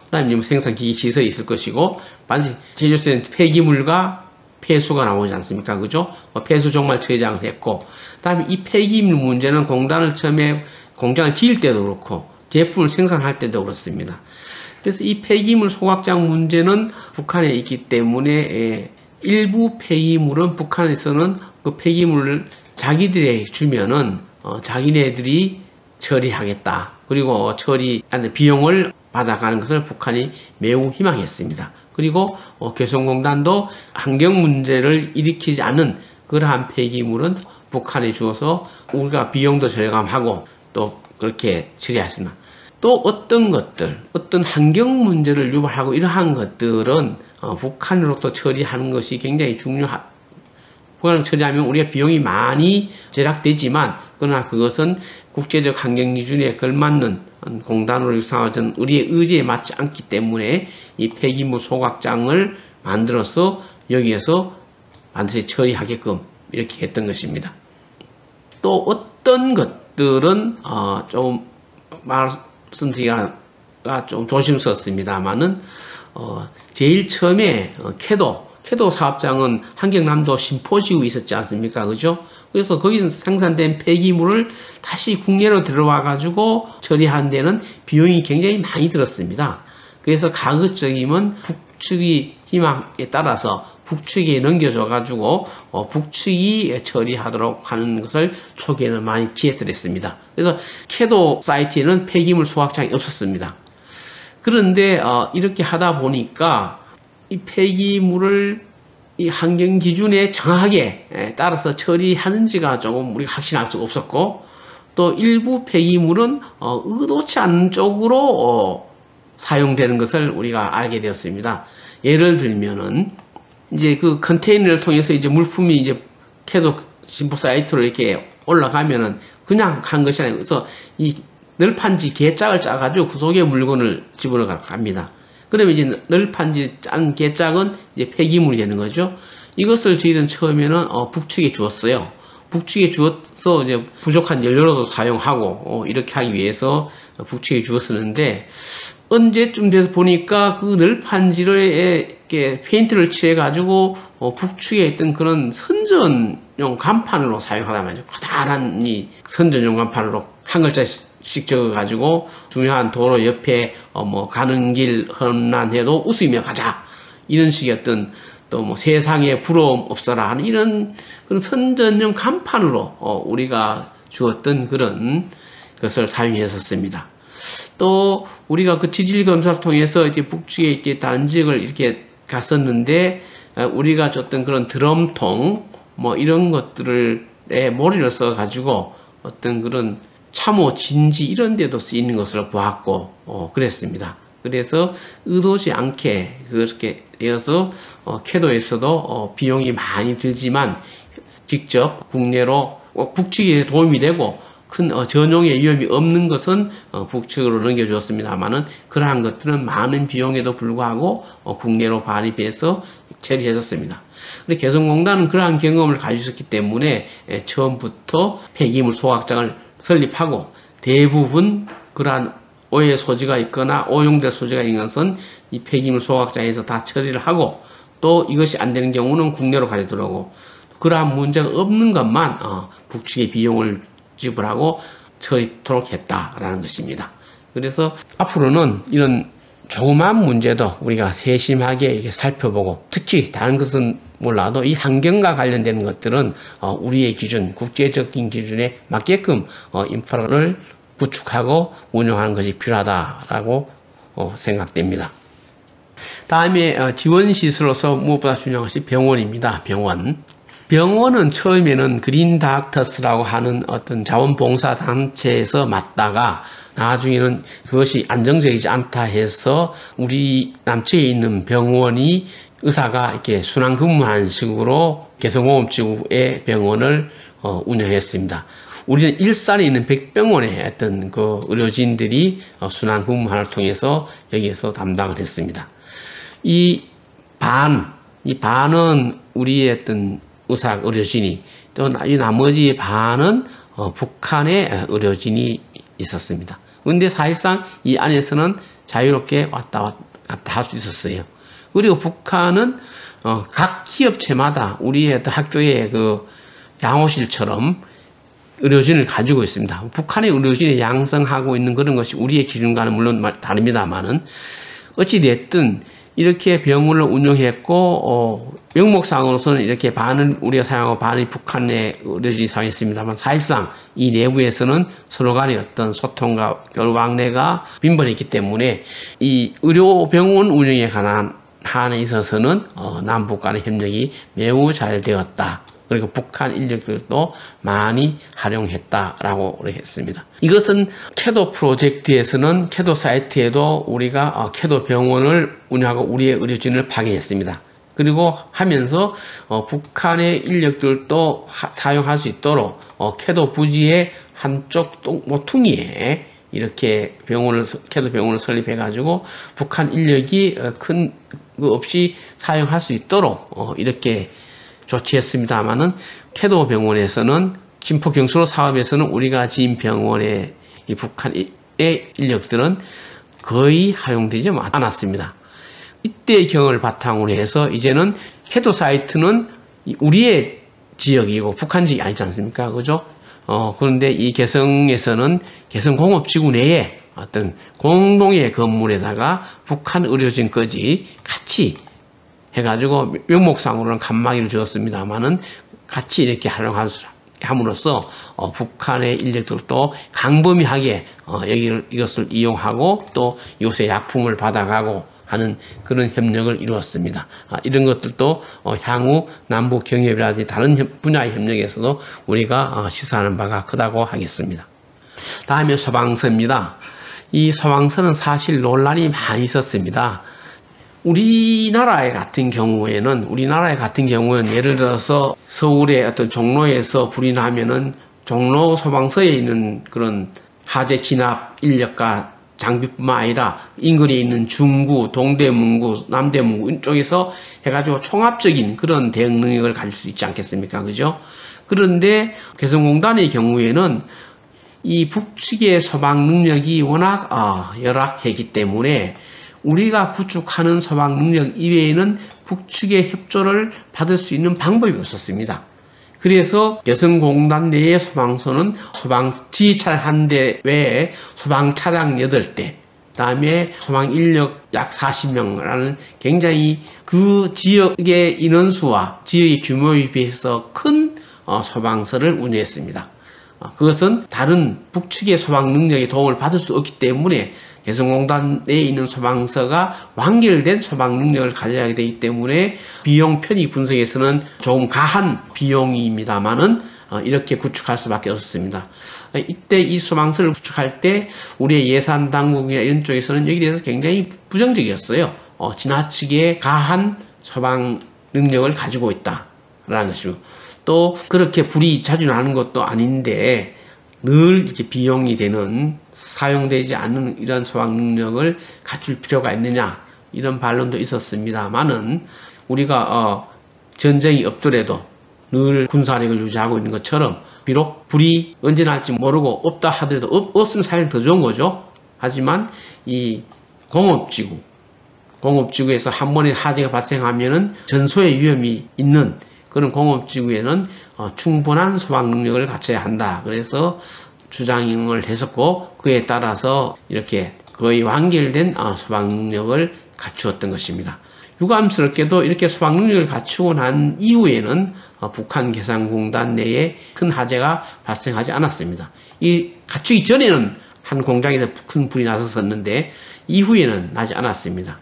그다음에 생산기기 시설이 있을 것이고, 반드시 제조소에는 폐기물과 폐수가 나오지 않습니까? 그죠? 폐수 종말 처리장을 했고, 그다음에 이 폐기물 문제는 공단을 처음에 공장을 지을 때도 그렇고, 제품을 생산할 때도 그렇습니다. 그래서 이 폐기물 소각장 문제는 북한에 있기 때문에 일부 폐기물은 북한에서는 그 폐기물을 자기들에게 주면은 자기네들이 처리하겠다. 그리고 처리하는 비용을 받아가는 것을 북한이 매우 희망했습니다. 그리고 개성공단도 환경 문제를 일으키지 않는 그러한 폐기물은 북한에 주어서 우리가 비용도 절감하고 또 그렇게 처리했습니다. 또 어떤 환경 문제를 유발하고 이러한 것들은 북한으로부터 처리하는 것이 굉장히 중요합니다. 북한을 처리하면 우리가 비용이 많이 절약되지만 그러나 그것은 국제적 환경 기준에 걸맞는 공단으로 유상하던 우리의 의지에 맞지 않기 때문에 이 폐기물 소각장을 만들어서 여기에서 반드시 처리하게끔 이렇게 했던 것입니다. 또 어떤 것들은 좀 말씀드리기가 좀 조심스럽습니다만은 제일 처음에 캐도 사업장은 한경남도 신포지구에 있었지 않습니까? 그죠? 그래서 거기서 생산된 폐기물을 다시 국내로 들어와 가지고 처리하는 데는 비용이 굉장히 많이 들었습니다. 그래서 가급적이면 북측이 희망에 따라서 북측에 넘겨줘 가지고 북측이 처리하도록 하는 것을 초기에는 많이 지혜들었습니다. 그래서 캐도 사이트에는 폐기물 소각장이 없었습니다. 그런데 이렇게 하다 보니까 이 폐기물을 이 환경 기준에 정확하게 따라서 처리하는지가 조금 우리가 확신할 수가 없었고, 또 일부 폐기물은 의도치 않은 쪽으로 사용되는 것을 우리가 알게 되었습니다. 예를 들면은 이제 그 컨테이너를 통해서 이제 물품이 이제 캐도 신포 사이트로 이렇게 올라가면은 그냥 한 것이 아니고, 그래서 이 널판지 개짝을 짜가지고 그 속에 물건을 집어넣어 갑니다. 그러면 이제 널판지 짠 개짝은 이제 폐기물이 되는 거죠. 이것을 저희들은 처음에는 북측에 주었어요. 북측에 주어서 이제 부족한 연료로도 사용하고 이렇게 하기 위해서 북측에 주었었는데, 언제쯤 돼서 보니까 그 널판지를 이렇게 페인트를 칠해 가지고 북측에 있던 그런 선전용 간판으로 사용하다 말이죠. 커다란 이 선전용 간판으로 한 글자씩 적어가지고 중요한 도로 옆에 가는 길 험난해도 웃으며 가자, 이런 식의 어떤 또 세상에 부러움 없어라 하는 이런 그런 선전용 간판으로 우리가 주었던 그런 것을 사용했었습니다. 또 우리가 그 지질 검사를 통해서 이제 북측에 이렇게 다른 지역을 이렇게 갔었는데, 우리가 줬던 그런 드럼통 이런 것들을 모리를 써 가지고 어떤 그런 참호, 진지 이런 데도 쓰이는 것을 보았고 그랬습니다. 그래서 의도치 않게 그렇게 되어서 캐도에서도 비용이 많이 들지만 직접 국내로 북측에 도움이 되고 큰 전용의 위험이 없는 것은 북측으로 넘겨주었습니다만은, 그러한 것들은 많은 비용에도 불구하고 국내로 반입해서 처리했었습니다. 근데 개성공단은 그러한 경험을 가지고 있었기 때문에 처음부터 폐기물 소각장을 설립하고, 대부분 그러한 오해 소지가 있거나 오용될 소지가 있는 것은 이 폐기물 소각장에서 다 처리를 하고, 또 이것이 안 되는 경우는 국내로 가져들어오고, 그러한 문제가 없는 것만 북측의 비용을 지불하고 처리토록 했다라는 것입니다. 그래서 앞으로는 이런 조그마한 문제도 우리가 세심하게 이렇게 살펴보고, 특히 다른 것은 몰라도 이 환경과 관련되는 것들은 우리의 기준, 국제적인 기준에 맞게끔 인프라를 구축하고 운영하는 것이 필요하다라고 생각됩니다. 다음에 지원시설로서 무엇보다 중요한 것이 병원입니다. 병원은 처음에는 그린 닥터스라고 하는 어떤 자원봉사단체에서 맡다가 나중에는 그것이 안정적이지 않다 해서 우리 남측에 있는 병원이 의사가 이렇게 순환 근무하는 식으로 개성공업지구의 병원을 운영했습니다. 우리는 일산에 있는 백병원의 어떤 그 의료진들이 순환 근무를 통해서 여기에서 담당을 했습니다. 이 반은 우리의 어떤 의료진이, 또 이 나머지 반은 북한의 의료진이 있었습니다. 그런데 사실상 이 안에서는 자유롭게 왔다 갔다 할 수 있었어요. 그리고 북한은 각 기업체마다 우리의 학교의 그 양호실처럼 의료진을 가지고 있습니다. 북한의 의료진이 양성하고 있는 그런 것이 우리의 기준과는 물론 다릅니다만은, 어찌됐든 이렇게 병원을 운영했고, 명목상으로서는 이렇게 반은 우리가 사용하고 반이 북한의 의료진이 사용했습니다만, 사실상 이 내부에서는 서로 간의 어떤 소통과 교류왕래가 빈번했기 때문에 이 의료병원 운영에 관한 한에 있어서는 남북 간의 협력이 매우 잘 되었다. 그리고 북한 인력들도 많이 활용했다라고 했습니다. 이것은 캐도 프로젝트에서는 캐도 사이트에도 우리가 캐도 병원을 운영하고 우리의 의료진을 파견했습니다. 그리고 하면서 북한의 인력들도 사용할 수 있도록 캐도 부지의 한쪽 모퉁이에 이렇게 캐도 병원을 설립해가지고 북한 인력이 큰 거 없이 사용할 수 있도록 이렇게 조치했습니다만은, 캐도 병원에서는 진포 경수로 사업에서는 우리가 지은 병원의 이 북한의 인력들은 거의 활용되지 않았습니다. 이때의 경험을 바탕으로 해서 이제는 캐도 사이트는 우리의 지역이고 북한 지역이 아니지 않습니까? 그죠? 그런데 이 개성에서는 개성공업지구 내에 어떤 공동의 건물에다가 북한 의료진까지 같이 해가지고 명목상으로는 칸막이를 주었습니다만은 같이 이렇게 함으로써 북한의 인력들도 강범위하게 이것을 이용하고 또 이곳에 약품을 받아가고 하는 그런 협력을 이루었습니다. 이런 것들도 향후 남북 경협이라든지 다른 분야의 협력에서도 우리가 시사하는 바가 크다고 하겠습니다. 다음에 소방서입니다. 이 소방서는 사실 논란이 많이 있었습니다. 우리나라 같은 경우에는 예를 들어서 서울의 어떤 종로에서 불이 나면은 종로 소방서에 있는 그런 하재 진압 인력과 장비뿐만 아니라 인근에 있는 중구, 동대문구, 남대문구 이쪽에서 해가지고 총합적인 그런 대응 능력을 가질 수 있지 않겠습니까? 그죠? 그런데 개성공단의 경우에는 이 북측의 소방 능력이 워낙 열악했기 때문에 우리가 구축하는 소방 능력 이외에는 북측의 협조를 받을 수 있는 방법이 없었습니다. 그래서 개성공단 내의 소방서는 소방 지휘차량 1대 외에 소방차량 8대, 그다음에 소방 인력 약 40명이라는 굉장히 그 지역의 인원수와 지역의 규모에 비해서 큰 소방서를 운영했습니다. 그것은 다른 북측의 소방 능력의 도움을 받을 수 없기 때문에 개성공단 내에 있는 소방서가 완결된 소방 능력을 가져야 되기 때문에 비용 편익 분석에서는 조금 가한 비용입니다만은 이렇게 구축할 수밖에 없었습니다. 이때 이 소방서를 구축할 때 우리의 예산 당국이나 이런 쪽에서는 여기에 대해서 굉장히 부정적이었어요. 지나치게 가한 소방 능력을 가지고 있다라는 것이고, 또 그렇게 불이 자주 나는 것도 아닌데 늘 이렇게 비용이 되는 사용되지 않는 이런 소방 능력을 갖출 필요가 있느냐, 이런 반론도 있었습니다만은 우리가 전쟁이 없더라도 늘 군사력을 유지하고 있는 것처럼 비록 불이 언제 날지 모르고 없다 하더라도 없으면 사실 더 좋은 거죠. 하지만 이 공업지구에서 한 번에 화재가 발생하면은 전소의 위험이 있는 그런 공업지구에는 충분한 소방 능력을 갖춰야 한다. 그래서 주장을 했었고 그에 따라서 이렇게 거의 완결된 소방 능력을 갖추었던 것입니다. 유감스럽게도 이렇게 소방 능력을 갖추고 난 이후에는 북한 개성공단 내에 큰 화재가 발생하지 않았습니다. 이 갖추기 전에는 한 공장에서 큰 불이 났었는데 이후에는 나지 않았습니다.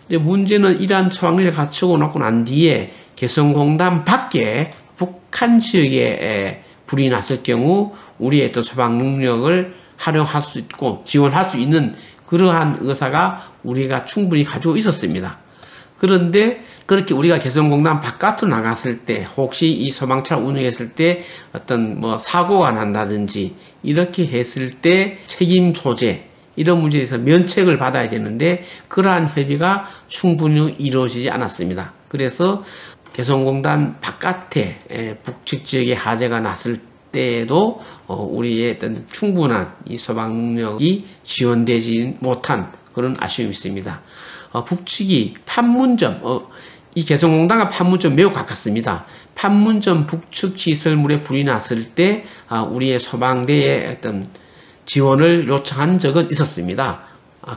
근데 문제는 이러한 소방 능력을 갖추고 놓고 난 뒤에 개성공단 밖에 북한 지역에 불이 났을 경우 우리의 또 소방 능력을 활용할 수 있고 지원할 수 있는 그러한 의사가 우리가 충분히 가지고 있었습니다. 그런데 그렇게 우리가 개성공단 바깥으로 나갔을 때 혹시 이 소방차를 운영했을 때 어떤 사고가 난다든지 이렇게 했을 때 책임 소재 이런 문제에 대해서 면책을 받아야 되는데 그러한 협의가 충분히 이루어지지 않았습니다. 그래서 개성공단 바깥에 북측 지역에 화재가 났을 때에도 우리의 어떤 충분한 이 소방력이 지원되지 못한 그런 아쉬움이 있습니다. 북측이 판문점, 이 개성공단과 판문점 매우 가깝습니다. 판문점 북측 시설물에 불이 났을 때 우리의 소방대의 어떤 지원을 요청한 적은 있었습니다.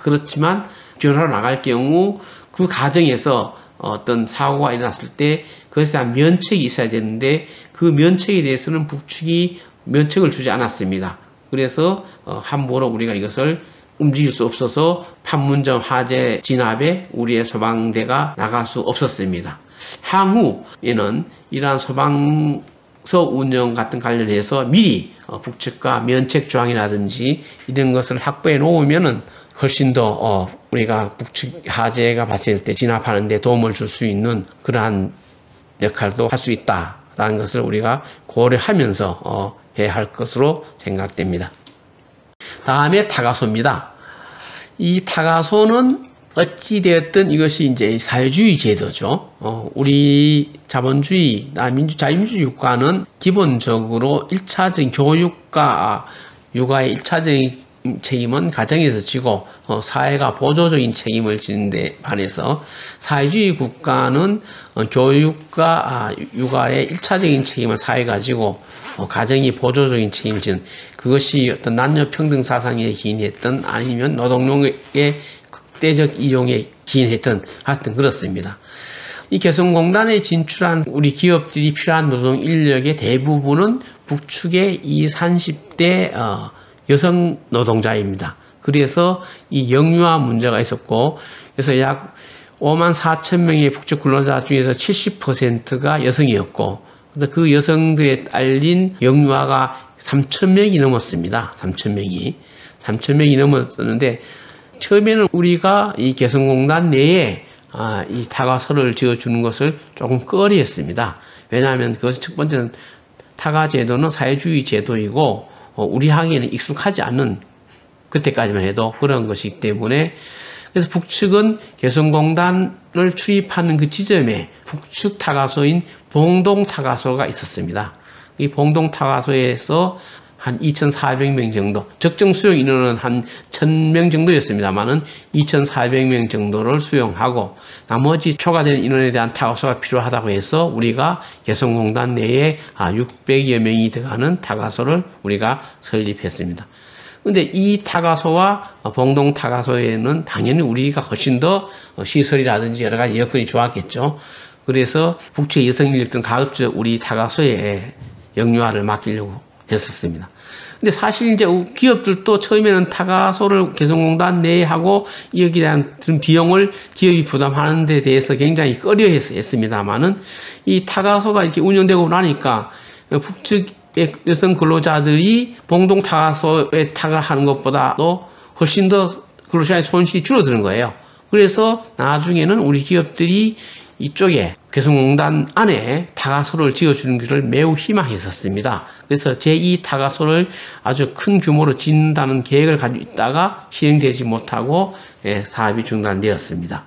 그렇지만 지원하러 나갈 경우 그 과정에서 어떤 사고가 일어났을 때 그것에 대한 면책이 있어야 되는데 그 면책에 대해서는 북측이 면책을 주지 않았습니다. 그래서 함부로 우리가 이것을 움직일 수 없어서 판문점 화재 진압에 우리의 소방대가 나갈 수 없었습니다. 향후에는 이러한 소방서 운영 같은 관련해서 미리 북측과 면책 조항이라든지 이런 것을 확보해 놓으면은 훨씬 더 우리가 북측 화재가 발생할 때 진압하는 데 도움을 줄 수 있는 그러한 역할도 할 수 있다라는 것을 우리가 고려하면서 해야 할 것으로 생각됩니다. 다음에 타가소입니다. 이 타가소는 어찌되었든 이것이 이제 사회주의 제도죠. 우리 자본주의, 자유민주주의 국가는 기본적으로 1차적인 교육과 육아의 1차적인 책임은 가정에서 지고 사회가 보조적인 책임을 지는데 반해서 사회주의 국가는 교육과 육아의 1차적인 책임을 사회가 지고 가정이 보조적인 책임을 지는 그것이 어떤 남녀 평등 사상에 기인했던 아니면 노동력의 극대적 이용에 기인했던 하여튼 그렇습니다. 이 개성공단에 진출한 우리 기업들이 필요한 노동 인력의 대부분은 북측의 20, 30대 여성 노동자입니다. 그래서 이 영유아 문제가 있었고 그래서 약 54,000명의 북측 근로자 중에서 70%가 여성이었고 그 여성들에 딸린 영유아가 3,000명이 넘었습니다. 3,000명이 넘었었는데 처음에는 우리가 이 개성공단 내에 이 타가소를 지어주는 것을 조금 꺼려했습니다. 왜냐하면 그것은 첫 번째는 타가 제도는 사회주의 제도이고 우리 하기에는 익숙하지 않는 그때까지만 해도 그런 것이기 때문에 그래서 북측은 개성공단을 출입하는 그 지점에 북측 타가소인 봉동타가소가 있었습니다. 이 봉동타가소에서 한 2,400명 정도, 적정 수용 인원은 한 1,000명 정도였습니다만은 2,400명 정도를 수용하고 나머지 초과되는 인원에 대한 타가소가 필요하다고 해서 우리가 개성공단 내에 600여 명이 들어가는 타가소를 우리가 설립했습니다. 근데 이 타가소와 봉동 타가소에는 당연히 우리가 훨씬 더 시설이라든지 여러 가지 여건이 좋았겠죠. 그래서 북측 여성 인력들은 가급적 우리 타가소에 영유아를 맡기려고 했었습니다. 근데 사실 이제 기업들도 처음에는 타가소를 개성공단 내에 하고 여기에 대한 비용을 기업이 부담하는 데 대해서 굉장히 꺼려했습니다만은 이 타가소가 이렇게 운영되고 나니까 북측의 여성 근로자들이 봉동 타가소에 타가하는 것보다도 훨씬 더 근로자의 손실이 줄어드는 거예요. 그래서 나중에는 우리 기업들이 이쪽에 개성공단 안에 타가소를 지어주는 것을 매우 희망했었습니다. 그래서 제2 타가소를 아주 큰 규모로 짓는다는 계획을 가지고 있다가 실행되지 못하고 사업이 중단되었습니다.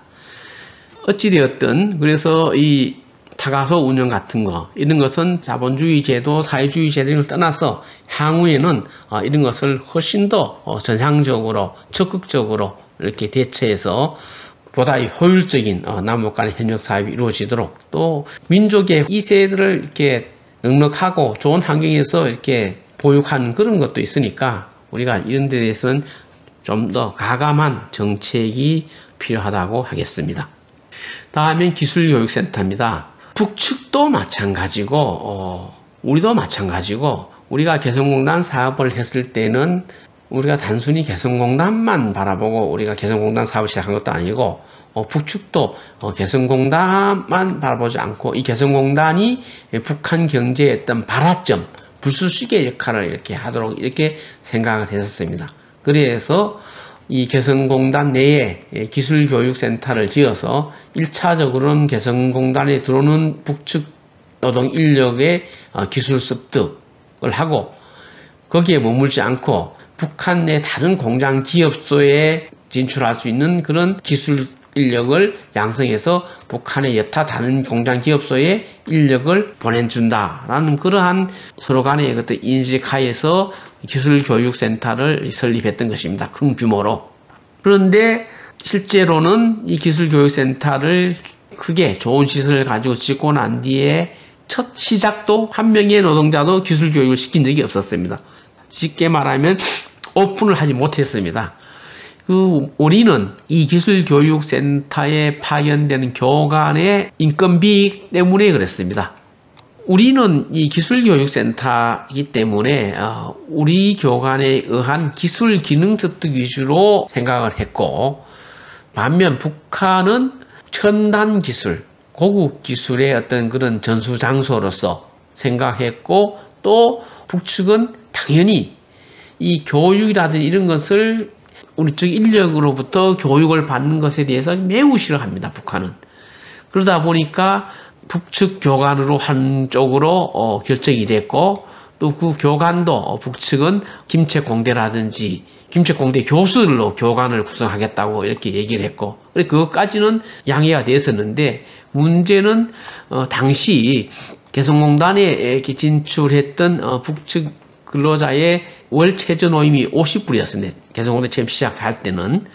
어찌되었든 그래서 이 타가소 운영 같은 거, 이런 것은 자본주의 제도, 사회주의 제도를 떠나서 향후에는 이런 것을 훨씬 더 전향적으로, 적극적으로 이렇게 대처해서 보다 효율적인 남북 간의 협력 사업이 이루어지도록, 또 민족의 2세들을 이렇게 넉넉하고 좋은 환경에서 이렇게 보육하는 그런 것도 있으니까 우리가 이런 데 대해서는 좀 더 가감한 정책이 필요하다고 하겠습니다. 다음엔 기술교육센터입니다. 북측도 마찬가지고 우리도 마찬가지고, 우리가 개성공단 사업을 했을 때는 우리가 단순히 개성공단만 바라보고 우리가 개성공단 사업을 시작한 것도 아니고, 북측도 개성공단만 바라보지 않고 이 개성공단이 북한 경제의 어떤 발화점, 불쏘시개 역할을 이렇게 하도록 이렇게 생각을 했었습니다. 그래서 이 개성공단 내에 기술교육센터를 지어서 1차적으로는 개성공단에 들어오는 북측 노동 인력의 기술 습득을 하고, 거기에 머물지 않고 북한 내 다른 공장 기업소에 진출할 수 있는 그런 기술 인력을 양성해서 북한의 여타 다른 공장 기업소에 인력을 보내준다라는 그러한 서로 간의 그때 인식하에서 기술교육센터를 설립했던 것입니다. 큰 규모로. 그런데 실제로는 이 기술교육센터를 크게 좋은 시설을 가지고 짓고 난 뒤에 첫 시작도 한 명의 노동자도 기술교육을 시킨 적이 없었습니다. 쉽게 말하면 오픈을 하지 못했습니다. 우리는 이 기술교육센터에 파견되는 교관의 인건비 때문에 그랬습니다. 우리는 이 기술교육센터이기 때문에 우리 교관에 의한 기술 기능 습득 위주로 생각을 했고, 반면 북한은 첨단 기술, 고급 기술의 어떤 그런 전수장소로서 생각했고, 또 북측은 당연히 이 교육이라든지 이런 것을 우리 쪽 인력으로부터 교육을 받는 것에 대해서 매우 싫어합니다, 북한은. 그러다 보니까 북측 교관으로 한쪽으로 결정이 됐고, 또 그 교관도 북측은 김책공대라든지 김책공대 교수들로 교관을 구성하겠다고 이렇게 얘기를 했고, 그것까지는 양해가 됐었는데, 문제는 당시 개성공단에 이렇게 진출했던 북측 근로자의 월 최저 노임이 50불이었습니다. 개성공단 처음 시작할 때는.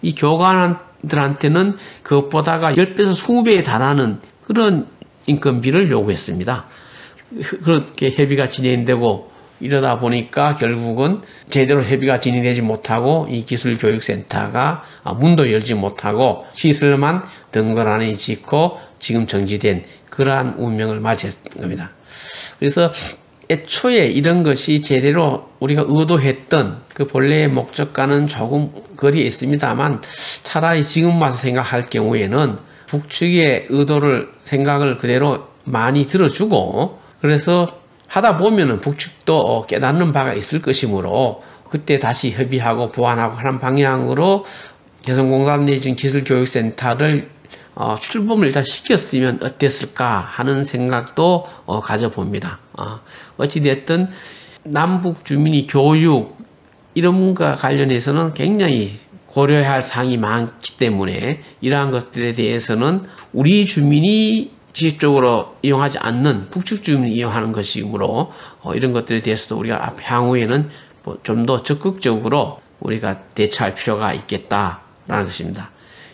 이 교관들한테는 그것보다가 10배에서 20배에 달하는 그런 인건비를 요구했습니다. 그렇게 협의가 진행되고 이러다 보니까 결국은 제대로 협의가 진행되지 못하고 이 기술교육센터가 문도 열지 못하고 시설만 덩그러니 짓고 지금 정지된 그러한 운명을 맞이했던 겁니다. 그래서 애초에 이런 것이 제대로 우리가 의도했던 그 본래의 목적과는 조금 거리에 있습니다만, 차라리 지금 와서 생각할 경우에는 북측의 생각을 그대로 많이 들어주고, 그래서 하다 보면은 북측도 깨닫는 바가 있을 것이므로 그때 다시 협의하고 보완하고 하는 방향으로 개성공단 내진 기술교육센터를 출범을 일단 시켰으면 어땠을까 하는 생각도 가져봅니다. 어찌됐든 남북 주민이 교육 이런 것과 관련해서는 굉장히 고려해야 할 사항이 많기 때문에 이러한 것들에 대해서는 우리 주민이 직접적으로 이용하지 않는 북측 주민이 이용하는 것이므로 이런 것들에 대해서도 우리가 향후에는 좀 더 적극적으로 우리가 대처할 필요가 있겠다라는 것입니다.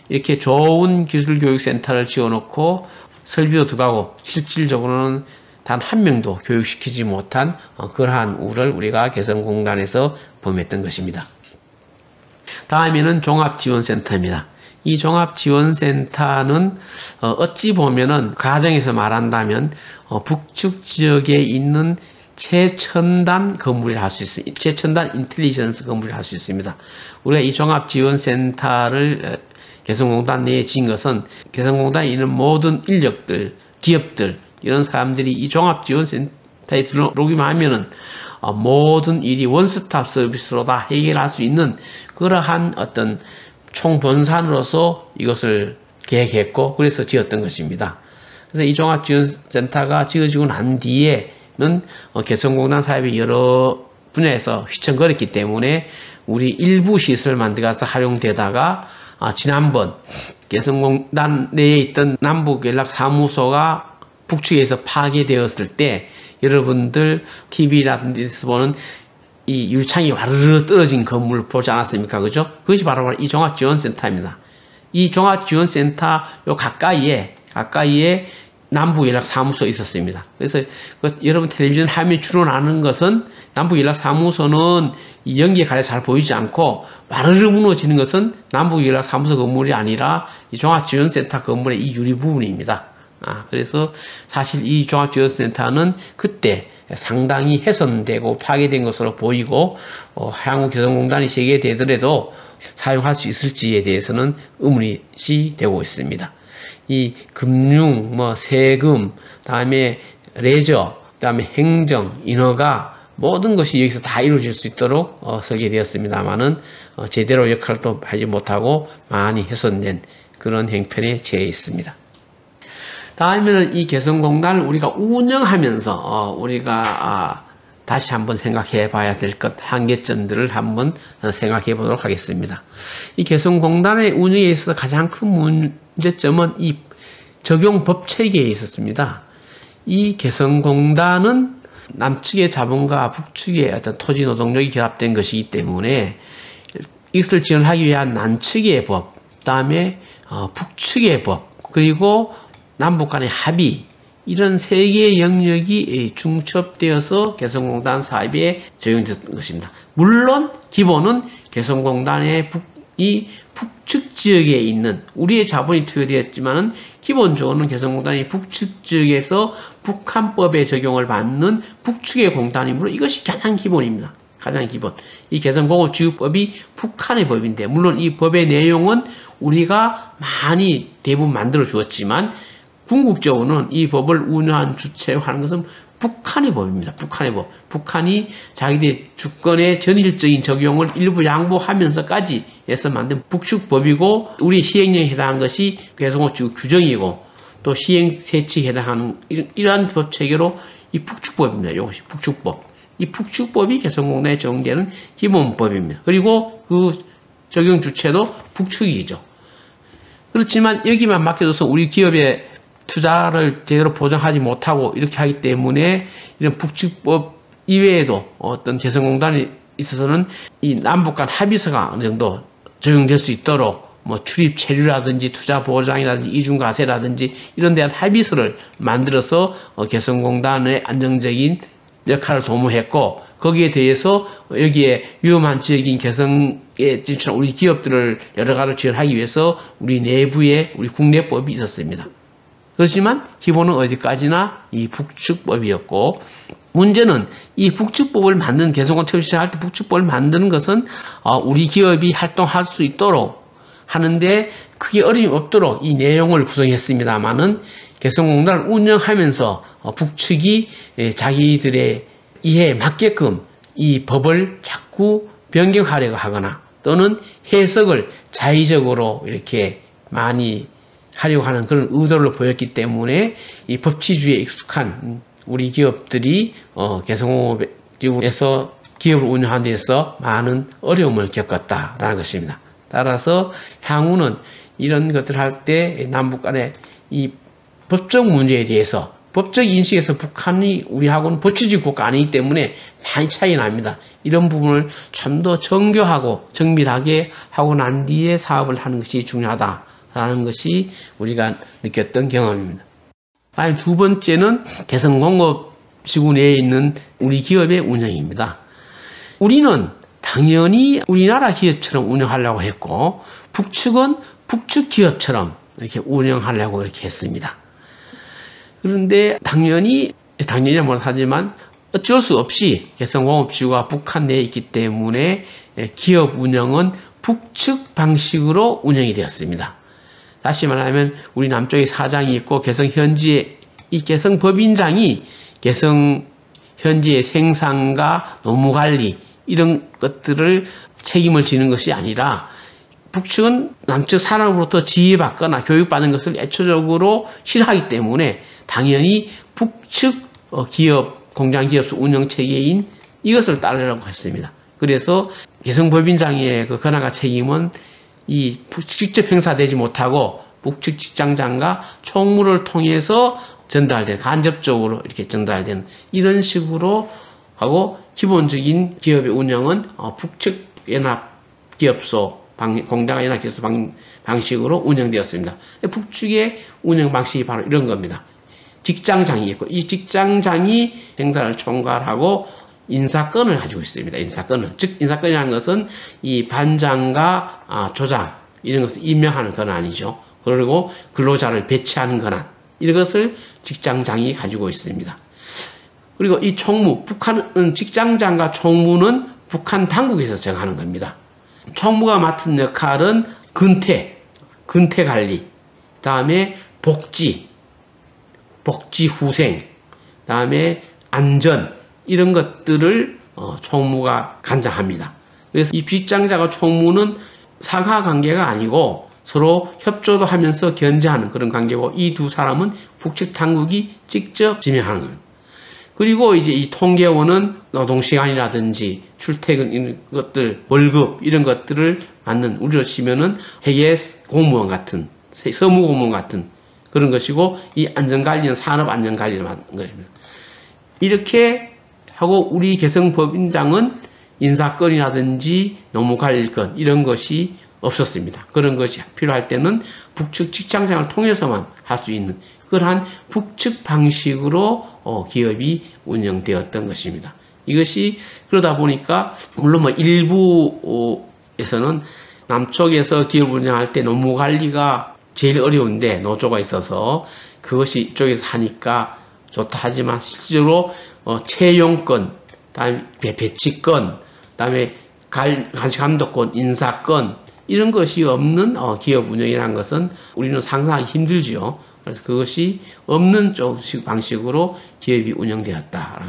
이렇게 좋은 기술교육센터를 지어놓고 설비도 들어가고 실질적으로는 단 한 명도 교육시키지 못한 그러한 우를 우리가 개성공단에서 범했던 것입니다. 다음에는 종합지원센터입니다. 이 종합지원센터는 어찌 보면은 가정에서 말한다면 북측 지역에 있는 최첨단 건물을 할 수 있습니다. 최첨단 인텔리전스 건물을 할 수 있습니다. 우리가 이 종합지원센터를 개성공단 내에 지은 것은 개성공단에 있는 모든 인력들, 기업들, 이런 사람들이 이 종합지원센터에 들어오기만 하면은 모든 일이 원스톱 서비스로 다 해결할 수 있는 그러한 어떤 총본산으로서 이것을 계획했고 그래서 지었던 것입니다. 그래서 이 종합지원센터가 지어지고 난 뒤에는 개성공단 사업이 여러 분야에서 휘청거렸기 때문에 우리 일부 시설만 들어가서 활용되다가 지난번 개성공단 내에 있던 남북연락사무소가 북측에서 파괴되었을 때 여러분들 TV라든지 에서 보는 이 유리창이 와르르 떨어진 건물을 보지 않았습니까? 그죠? 그것이 바로 이 종합지원센터입니다. 이 종합지원센터 요 가까이에 남북연락사무소 있었습니다. 그래서 여러분 텔레비전 화면에 주로 나오는 것은 남북연락사무소는 이 연기에 가려 잘 보이지 않고 와르르 무너지는 것은 남북연락사무소 건물이 아니라 이 종합지원센터 건물의 이 유리 부분입니다. 그래서 사실 이 종합지원센터는 그때 상당히 훼손되고 파괴된 것으로 보이고 향후 개성공단이 재개되더라도 사용할 수 있을지에 대해서는 의문이 되고 있습니다. 이 금융, 세금, 다음에 레저, 다음에 행정, 인허가 모든 것이 여기서 다 이루어질 수 있도록 설계되었습니다만은 제대로 역할을 또 하지 못하고 많이 훼손된 그런 형편에 처해 있습니다. 다음에는 이 개성공단을 우리가 운영하면서 우리가 다시 한번 생각해 봐야 될 것 한계점들을 한번 생각해 보도록 하겠습니다. 이 개성공단의 운영에 있어서 가장 큰 문제점은 이 적용 법 체계에 있었습니다. 이 개성공단은 남측의 자본과 북측의 어떤 토지 노동력이 결합된 것이기 때문에 이것을 지원하기 위한 남측의 법, 그다음에 북측의 법, 그리고 남북 간의 합의, 이런 세 개의 영역이 중첩되어서 개성공단 사업에 적용됐던 것입니다. 물론 기본은 개성공단의 이 북측 지역에 있는 우리의 자본이 투여되었지만은 기본적으로는 개성공단이 북측 지역에서 북한법에 적용을 받는 북측의 공단이므로 이것이 가장 기본입니다. 가장 기본. 이 개성공업지구법이 북한의 법인데 물론 이 법의 내용은 우리가 많이 대부분 만들어 주었지만 궁극적으로는 이 법을 운영한 주체하는 것은 북한의 법입니다. 북한의 법. 북한이 자기들의 주권의 전일적인 적용을 일부 양보하면서까지 해서 만든 북측법이고 우리 시행령에 해당하는 것이 개성공업지구 규정이고 또 시행 세칙에 해당하는 이러한 법 체계로 이 북측법입니다. 이것이 북측법. 이 북측법이 개성공단에 적용되는 기본법입니다. 그리고 그 적용 주체도 북측이죠. 그렇지만 여기만 맡겨둬서 우리 기업의 투자를 제대로 보장하지 못하고 이렇게 하기 때문에 이런 북측법 이외에도 어떤 개성공단에 있어서는 이 남북 간 합의서가 어느 정도 적용될 수 있도록 출입 체류라든지 투자 보장이라든지 이중과세라든지 이런 데한 합의서를 만들어서 개성공단의 안정적인 역할을 도모했고 거기에 대해서 여기에 위험한 지역인 개성에 진출한 우리 기업들을 여러 가지 지원하기 위해서 우리 내부에 우리 국내법이 있었습니다. 그렇지만 기본은 어디까지나 이 북측법이었고 문제는 이 북측법을 만든 개성공단 처음 시작할 때 북측법을 만드는 것은 우리 기업이 활동할 수 있도록 하는데 크게 어려움이 없도록 이 내용을 구성했습니다만은 개성공단을 운영하면서 북측이 자기들의 이해에 맞게끔 이 법을 자꾸 변경하려고 하거나 또는 해석을 자의적으로 이렇게 많이 하려고 하는 그런 의도를 보였기 때문에 이 법치주의에 익숙한 우리 기업들이 개성공업에서 기업을 운영하는 데서 많은 어려움을 겪었다라는 것입니다. 따라서 향후는 이런 것들을 할 때 남북 간의 이 법적 문제에 대해서 법적 인식에서 북한이 우리하고는 법치주의 국가 아니기 때문에 많이 차이 납니다. 이런 부분을 좀 더 정교하고 정밀하게 하고 난 뒤에 사업을 하는 것이 중요하다라는 것이 우리가 느꼈던 경험입니다. 다음 두 번째는 개성공업지구 내에 있는 우리 기업의 운영입니다. 우리는 당연히 우리나라 기업처럼 운영하려고 했고 북측은 북측 기업처럼 이렇게 운영하려고 이렇게 했습니다. 그런데 당연히는 못하지만 어쩔 수 없이 개성공업지구가 북한 내에 있기 때문에 기업 운영은 북측 방식으로 운영이 되었습니다. 다시 말하면 우리 남쪽에 사장이 있고 개성 현지에 이 개성 법인장이 개성 현지의 생산과 노무관리 이런 것들을 책임을 지는 것이 아니라 북측은 남측 사람으로부터 지휘받거나 교육받는 것을 애초적으로 싫어하기 때문에 당연히 북측 기업, 공장기업 운영체계인 이것을 따르려고 했습니다. 그래서 개성법인장의 그 권한과 책임은 직접 행사되지 못하고 북측 직장장과 총무를 통해서 전달되는, 간접적으로 이렇게 전달되는 이런 식으로 하고, 기본적인 기업의 운영은 북측 연합기업소 공장 연합기업소 방식으로 운영되었습니다. 북측의 운영 방식이 바로 이런 겁니다. 직장장이 있고, 이 직장장이 행사를 총괄하고 인사권을 가지고 있습니다. 인사권을. 즉, 인사권이라는 것은 이 반장과 조장, 이런 것을 임명하는 권한이죠. 그리고 근로자를 배치하는 권한. 이런 것을 직장장이 가지고 있습니다. 그리고 이 총무, 북한은 직장장과 총무는 북한 당국에서 정하는 겁니다. 총무가 맡은 역할은 근태 관리, 다음에 복지 후생, 다음에 안전, 이런 것들을 총무가 관장합니다. 그래서 이 직장자가 총무는 상하 관계가 아니고 서로 협조도 하면서 견제하는 그런 관계고, 이 두 사람은 북측 당국이 직접 지명하는 겁니다. 그리고 이제 이 통계원은 노동시간이라든지 출퇴근 이런 것들, 월급 이런 것들을 받는, 우리로 치면은 회계 공무원 같은, 서무공무원 같은 그런 것이고, 이 안전관리는 산업안전관리를 맡는 것입니다. 이렇게 하고, 우리 개성법인장은 인사권이라든지 노무관리권 이런 것이 없었습니다. 그런 것이 필요할 때는 북측 직장장을 통해서만 할 수 있는 그러한 북측 방식으로 기업이 운영되었던 것입니다. 이것이 그러다 보니까, 물론 뭐 일부에서는 남쪽에서 기업 운영할 때 노무관리가 제일 어려운데 노조가 있어서 그것이 이쪽에서 하니까 좋다 하지만, 실제로 채용권, 다음에 배치권, 다음에 감독권, 인사권 이런 것이 없는 기업 운영이라는 것은 우리는 상상하기 힘들지요. 그래서 그것이 없는 쪽 방식으로 기업이 운영되었다.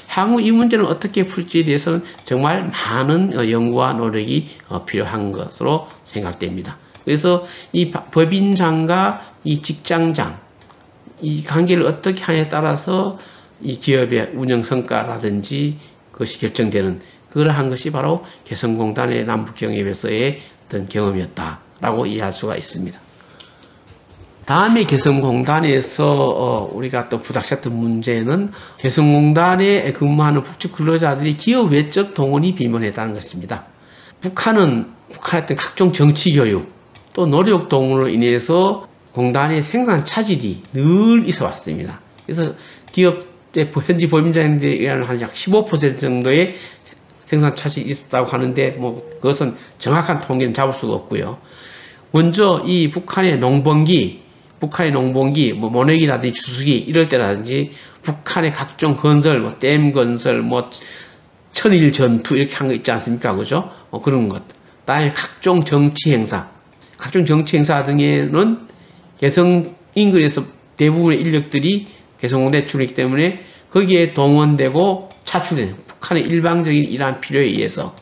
향후 이 문제는 어떻게 풀지에 대해서는 정말 많은 연구와 노력이 필요한 것으로 생각됩니다. 그래서 이 법인장과 이 직장장, 이 관계를 어떻게 하냐에 따라서 이 기업의 운영 성과라든지 그것이 결정되는 그러한 것이 바로 개성공단의 남북경협에서의 어떤 경험이었다라고 이해할 수가 있습니다. 다음에 개성공단에서 우리가 또 부닥쳤던 문제는, 개성공단에 근무하는 북측 근로자들이 기업 외적 동원이 비문했다는 것입니다. 북한의 어떤 각종 정치 교육 또 노력 동원으로 인해서 공단의 생산 차질이 늘 있어 왔습니다. 그래서 기업의 현지 법인장에 의한 한 약 15% 정도의 생산 차질이 있었다고 하는데, 뭐 그것은 정확한 통계는 잡을 수가 없고요. 먼저 이 북한의 농번기, 뭐 모내기라든지 주수기 이럴 때라든지 북한의 각종 건설, 뭐 댐 건설, 뭐 천일 전투 이렇게 한 거 있지 않습니까, 그죠? 그런 것. 그다음에 각종 정치 행사 등에는 개성 인근에서 대부분의 인력들이 개성공단에 출입하기 때문에 거기에 동원되고 차출된 북한의 일방적인 이러한 필요에 의해서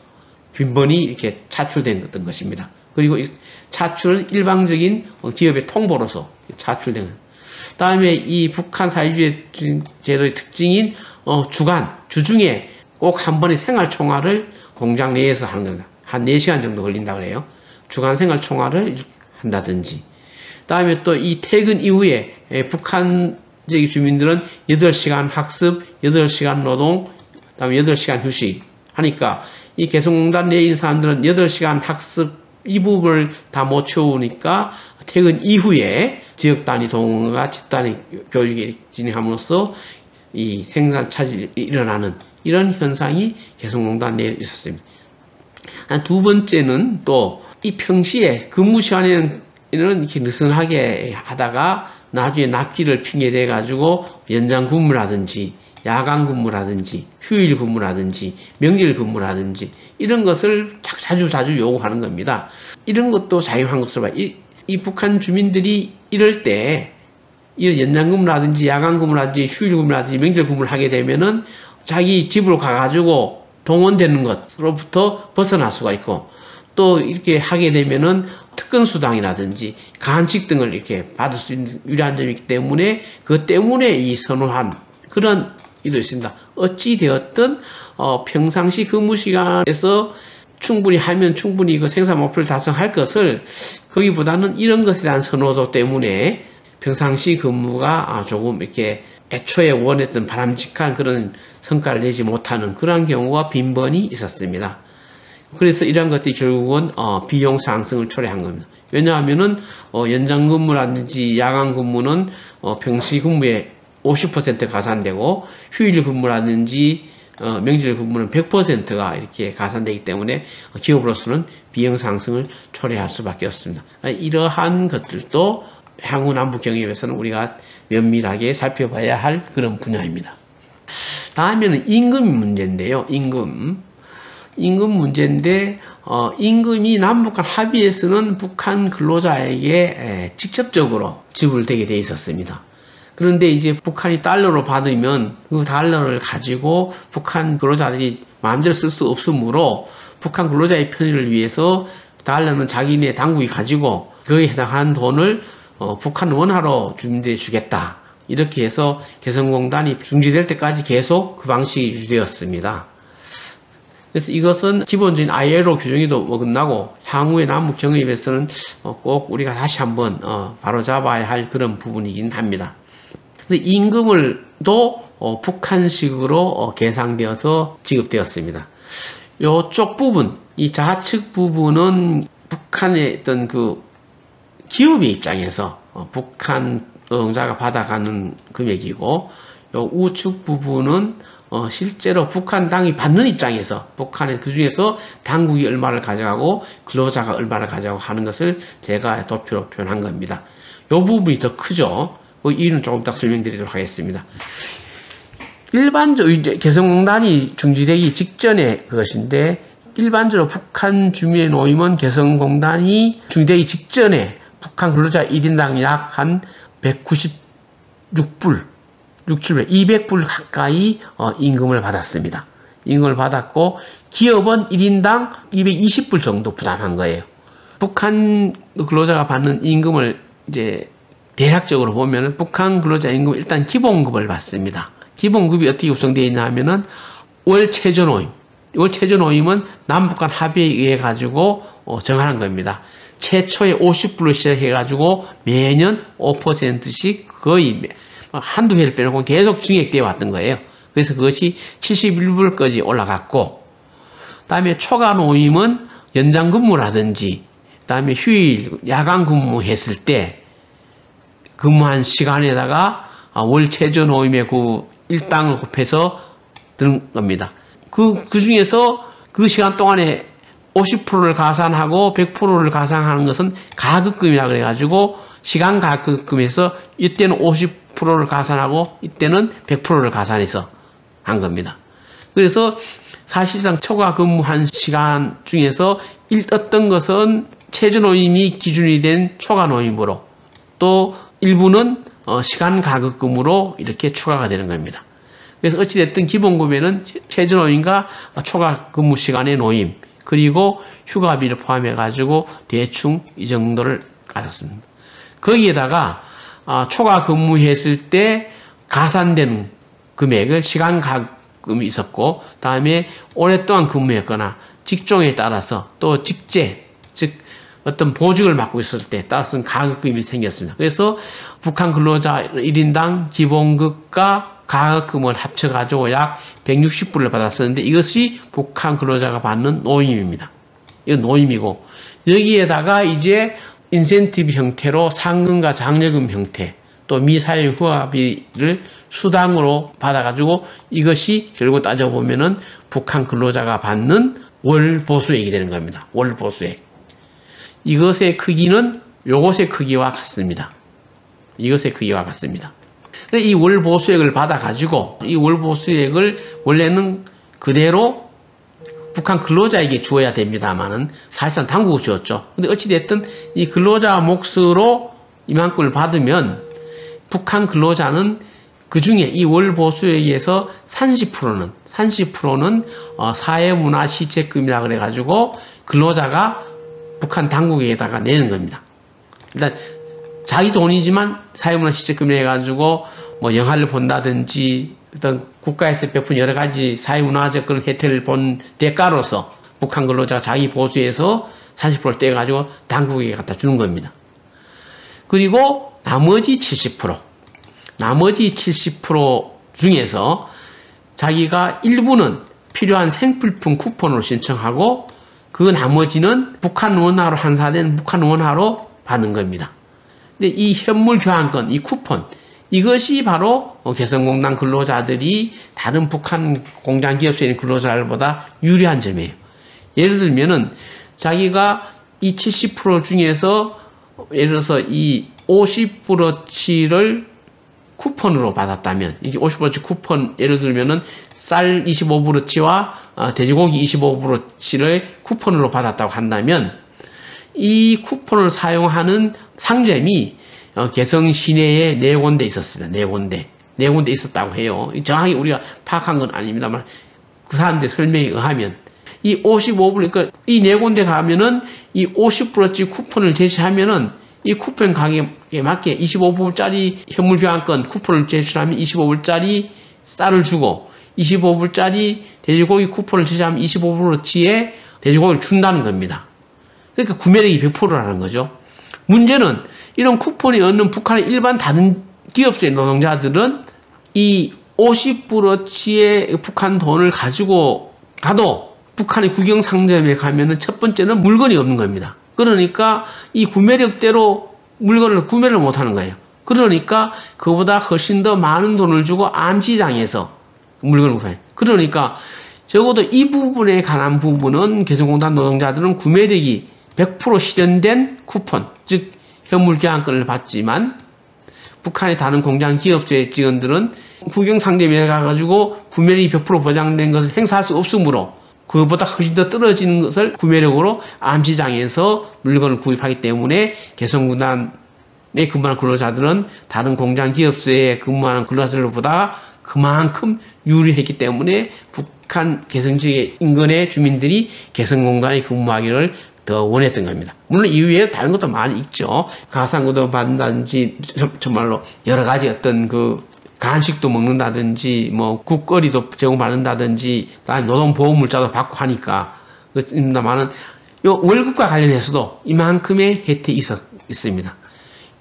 빈번히 이렇게 차출된 어떤 것입니다. 그리고 이 차출은 일방적인 기업의 통보로서 차출된 것. 다음에 이 북한 사회주의 제도의 특징인 주중에 꼭 한 번의 생활총화를 공장 내에서 하는 겁니다. 한 4시간 정도 걸린다고 그래요. 주간 생활총화를 한다든지. 다음에 또 이 퇴근 이후에 북한적인 주민들은 8시간 학습, 8시간 노동, 다음에 8시간 휴식 하니까 이 개성공단 내에 있는 사람들은 8시간 학습 이 부분을 다 못 채우니까 퇴근 이후에 지역 단위 동원과 집단위 교육이 진행함으로써 이 생산 차질이 일어나는 이런 현상이 개성공단 내에 있었습니다. 두 번째는 또 이 평시에 근무 시간에는 이렇게 느슨하게 하다가 나중에 납기를 핑계 대 가지고 연장 근무라든지 야간 근무라든지 휴일 근무라든지 명절 근무라든지 이런 것을 자주 요구하는 겁니다. 이런 것도 자유한 것으로 봐요. 이 북한 주민들이 이럴 때 이런 연장 근무라든지 야간 근무라든지 휴일 근무라든지 명절 근무를 하게 되면은 자기 집으로 가가지고 동원되는 것으로부터 벗어날 수가 있고, 또 이렇게 하게 되면은 특근수당이라든지 간식 등을 이렇게 받을 수 있는 유리한 점이 있기 때문에 그것 때문에 이 선호한 그런 일도 있습니다. 어찌 되었든 평상시 근무 시간에서 충분히 하면 충분히 그 생산 목표를 달성할 것을 거기보다는 이런 것에 대한 선호도 때문에 평상시 근무가 조금 이렇게 애초에 원했던 바람직한 그런 성과를 내지 못하는 그런 경우가 빈번히 있었습니다. 그래서 이런 것들이 결국은 비용 상승을 초래한 겁니다. 왜냐하면은 연장 근무라든지 야간 근무는 평시 근무의 50% 가산되고 휴일 근무라든지 명절 근무는 100%가 이렇게 가산되기 때문에 기업으로서는 비용 상승을 초래할 수밖에 없습니다. 이러한 것들도 향후 남북 경협에서는 우리가 면밀하게 살펴봐야 할 그런 분야입니다. 다음에는 임금 문제인데요. 임금 문제인데 임금이 남북 간 합의에서는 북한 근로자에게 직접적으로 지불되게 돼 있었습니다. 그런데 이제 북한이 달러로 받으면 그 달러를 가지고 북한 근로자들이 마음대로 쓸 수 없으므로 북한 근로자의 편의를 위해서 달러는 자기네 당국이 가지고 그에 해당하는 돈을 북한 원화로 주겠다. 이렇게 해서 개성공단이 중지될 때까지 계속 그 방식이 유지되었습니다. 그래서 이것은 기본적인 ILO 규정에도 어긋나고 향후의 남북 경협에서는 꼭 우리가 다시 한번 바로잡아야 할 그런 부분이긴 합니다. 근데 임금을도 북한식으로 계상되어서 지급되었습니다. 요쪽 부분, 이 좌측 부분은 북한의 어떤 그 기업의 입장에서 북한 노동자가 받아가는 금액이고, 요 우측 부분은 실제로 북한 당이 받는 입장에서 북한의 그 중에서 당국이 얼마를 가져가고 근로자가 얼마를 가져가고 하는 것을 제가 도표로 표현한 겁니다. 요 부분이 더 크죠. 그 이유는 조금 더 설명드리도록 하겠습니다. 일반적으로 이제 개성공단이 중지되기 직전의 그것인데, 일반적으로 북한 주민의 노임은 개성공단이 중지되기 직전에 북한 근로자 1인당 약 한 196불, 200불 가까이 임금을 받았습니다. 임금을 받았고 기업은 1인당 220불 정도 부담한 거예요. 북한 근로자가 받는 임금을 이제 대략적으로 보면은 북한 근로자 임금은 일단 기본급을 받습니다. 기본급이 어떻게 구성되어 있냐 하면은 월 최저노임. 월 최저노임은 남북 간 합의에 의해 가지고 정하는 겁니다. 최초에 50불로 시작해 가지고 매년 5%씩 거의 한두 해를 빼놓고 계속 증액되어 왔던 거예요. 그래서 그것이 71불까지 올라갔고, 다음에 초과 노임은 연장 근무라든지, 다음에 휴일, 야간 근무했을 때 근무한 시간에다가 월 최저 노임의 그 일당을 곱해서 드는 겁니다. 그 중에서 그 시간 동안에 50%를 가산하고 100%를 가산하는 것은 가급금이라 그래가지고 시간 가급금에서 이때는 50%를 가산하고 이때는 100%를 가산해서 한 겁니다. 그래서 사실상 초과 근무한 시간 중에서 어떤 것은 최저노임이 기준이 된 초과 노임으로, 또 일부는 시간 가급금으로 이렇게 추가가 되는 겁니다. 그래서 어찌됐든 기본급에는 최저노임과 초과 근무 시간의 노임, 그리고 휴가비를 포함해가지고 대충 이 정도를 가졌습니다. 거기에다가 초과 근무했을 때 가산되는 금액을 시간 가급금이 있었고, 다음에 오랫동안 근무했거나 직종에 따라서 또 직제, 즉 어떤 보직을 맡고 있을 때 따라서는 가급금이 생겼습니다. 그래서 북한 근로자 1인당 기본급과 가급금을 합쳐가지고 약 160불을 받았었는데, 이것이 북한 근로자가 받는 노임입니다. 이건 노임이고, 여기에다가 이제 인센티브 형태로 상금과 장려금 형태, 또 미사용 휴가비를 수당으로 받아가지고 이것이 결국 따져보면은 북한 근로자가 받는 월 보수액이 되는 겁니다. 월 보수액. 이것의 크기는 요것의 크기와 같습니다. 이것의 크기와 같습니다. 이 월 보수액을 받아가지고 이 월 보수액을 원래는 그대로 북한 근로자에게 주어야 됩니다만은 사실상 당국이 주었죠. 근데 어찌됐든 이 근로자 몫으로 이만큼을 받으면 북한 근로자는 그 중에 이 월 보수액에서 30%는 사회문화시책금이라 그래가지고 근로자가 북한 당국에다가 내는 겁니다. 일단 자기 돈이지만 사회문화시책금을 해가지고 뭐 영화를 본다든지 어떤 국가에서 베푼 여러 가지 사회문화적 그런 혜택을 본 대가로서 북한 근로자가 자기 보수에서 40%를 떼가지고 당국에게 갖다 주는 겁니다. 그리고 나머지 70% 중에서 자기가 일부는 필요한 생필품 쿠폰으로 신청하고 그 나머지는 북한 원화로 환산된 북한 원화로 받는 겁니다. 근데 이 현물 교환권, 이 쿠폰, 이것이 바로 개성공단 근로자들이 다른 북한 공장 기업소에 있는 근로자들보다 유리한 점이에요. 예를 들면은 자기가 이 70% 중에서 예를 들어서 이 50브러치를 쿠폰으로 받았다면, 이게 50브러치 쿠폰, 예를 들면은 쌀 25브러치와 돼지고기 25브러치를 쿠폰으로 받았다고 한다면, 이 쿠폰을 사용하는 상점이 개성 시내에 4군데 있었습니다. 4군데 있었다고 해요. 정확히 우리가 파악한 건 아닙니다만, 그 사람들 설명에 의하면, 이 55브러치, 그러니까 이 4군데 가면은 이 50브러치 쿠폰을 제시하면은 이 쿠폰 가격에 맞게 25불짜리 현물 교환권 쿠폰을 제출하면 25불짜리 쌀을 주고 25불짜리 돼지고기 쿠폰을 제시하면 25브러치의 돼지고기를 준다는 겁니다. 그러니까 구매력이 100%라는 거죠. 문제는 이런 쿠폰이 얻는 북한의 일반 다른 기업소의 노동자들은 이 50브러치의 북한 돈을 가지고 가도 북한의 국영상점에 가면은 첫 번째는 물건이 없는 겁니다. 그러니까 이 구매력대로 물건을 구매를 못하는 거예요. 그러니까 그보다 훨씬 더 많은 돈을 주고 암시장에서 물건을 구해요. 그러니까 적어도 이 부분에 관한 부분은 개성공단 노동자들은 구매력이 100% 실현된 쿠폰, 즉 현물 교환권을 받지만 북한의 다른 공장 기업소의 직원들은 국영상점에 가가지고 구매력이 100% 보장된 것을 행사할 수 없으므로 그것보다 훨씬 더 떨어지는 것을 구매력으로 암시장에서 물건을 구입하기 때문에 개성공단에 근무하는 근로자들은 다른 공장 기업소에 근무하는 근로자들보다 그만큼 유리했기 때문에 북한 개성 지역 인근의 주민들이 개성공단에 근무하기를 더 원했던 겁니다. 물론 이외에 다른 것도 많이 있죠. 가상구도 받는다든지 정말로 여러 가지 어떤 그 간식도 먹는다든지 뭐 국거리도 제공받는다든지 노동보험물자도 받고 하니까 그렇습니다만은 요 월급과 관련해서도 이만큼의 혜택이 있습니다.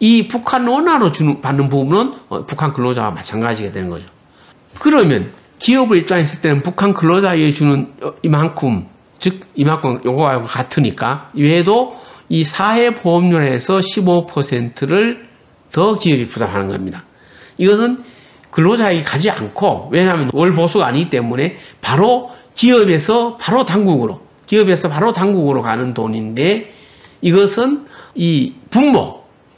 이 북한 원화로 받는 부분은 북한 근로자와 마찬가지가 되는 거죠. 그러면 기업의 입장에 있을 때는 북한 근로자에 주는 이만큼, 즉 이만큼 요거하고 같으니까 이외에도 이 사회보험료에서 15%를 더 기업이 부담하는 겁니다. 이것은 근로자에게 가지 않고, 왜냐하면 월 보수가 아니기 때문에 바로 기업에서 바로 당국으로 가는 돈인데, 이것은 이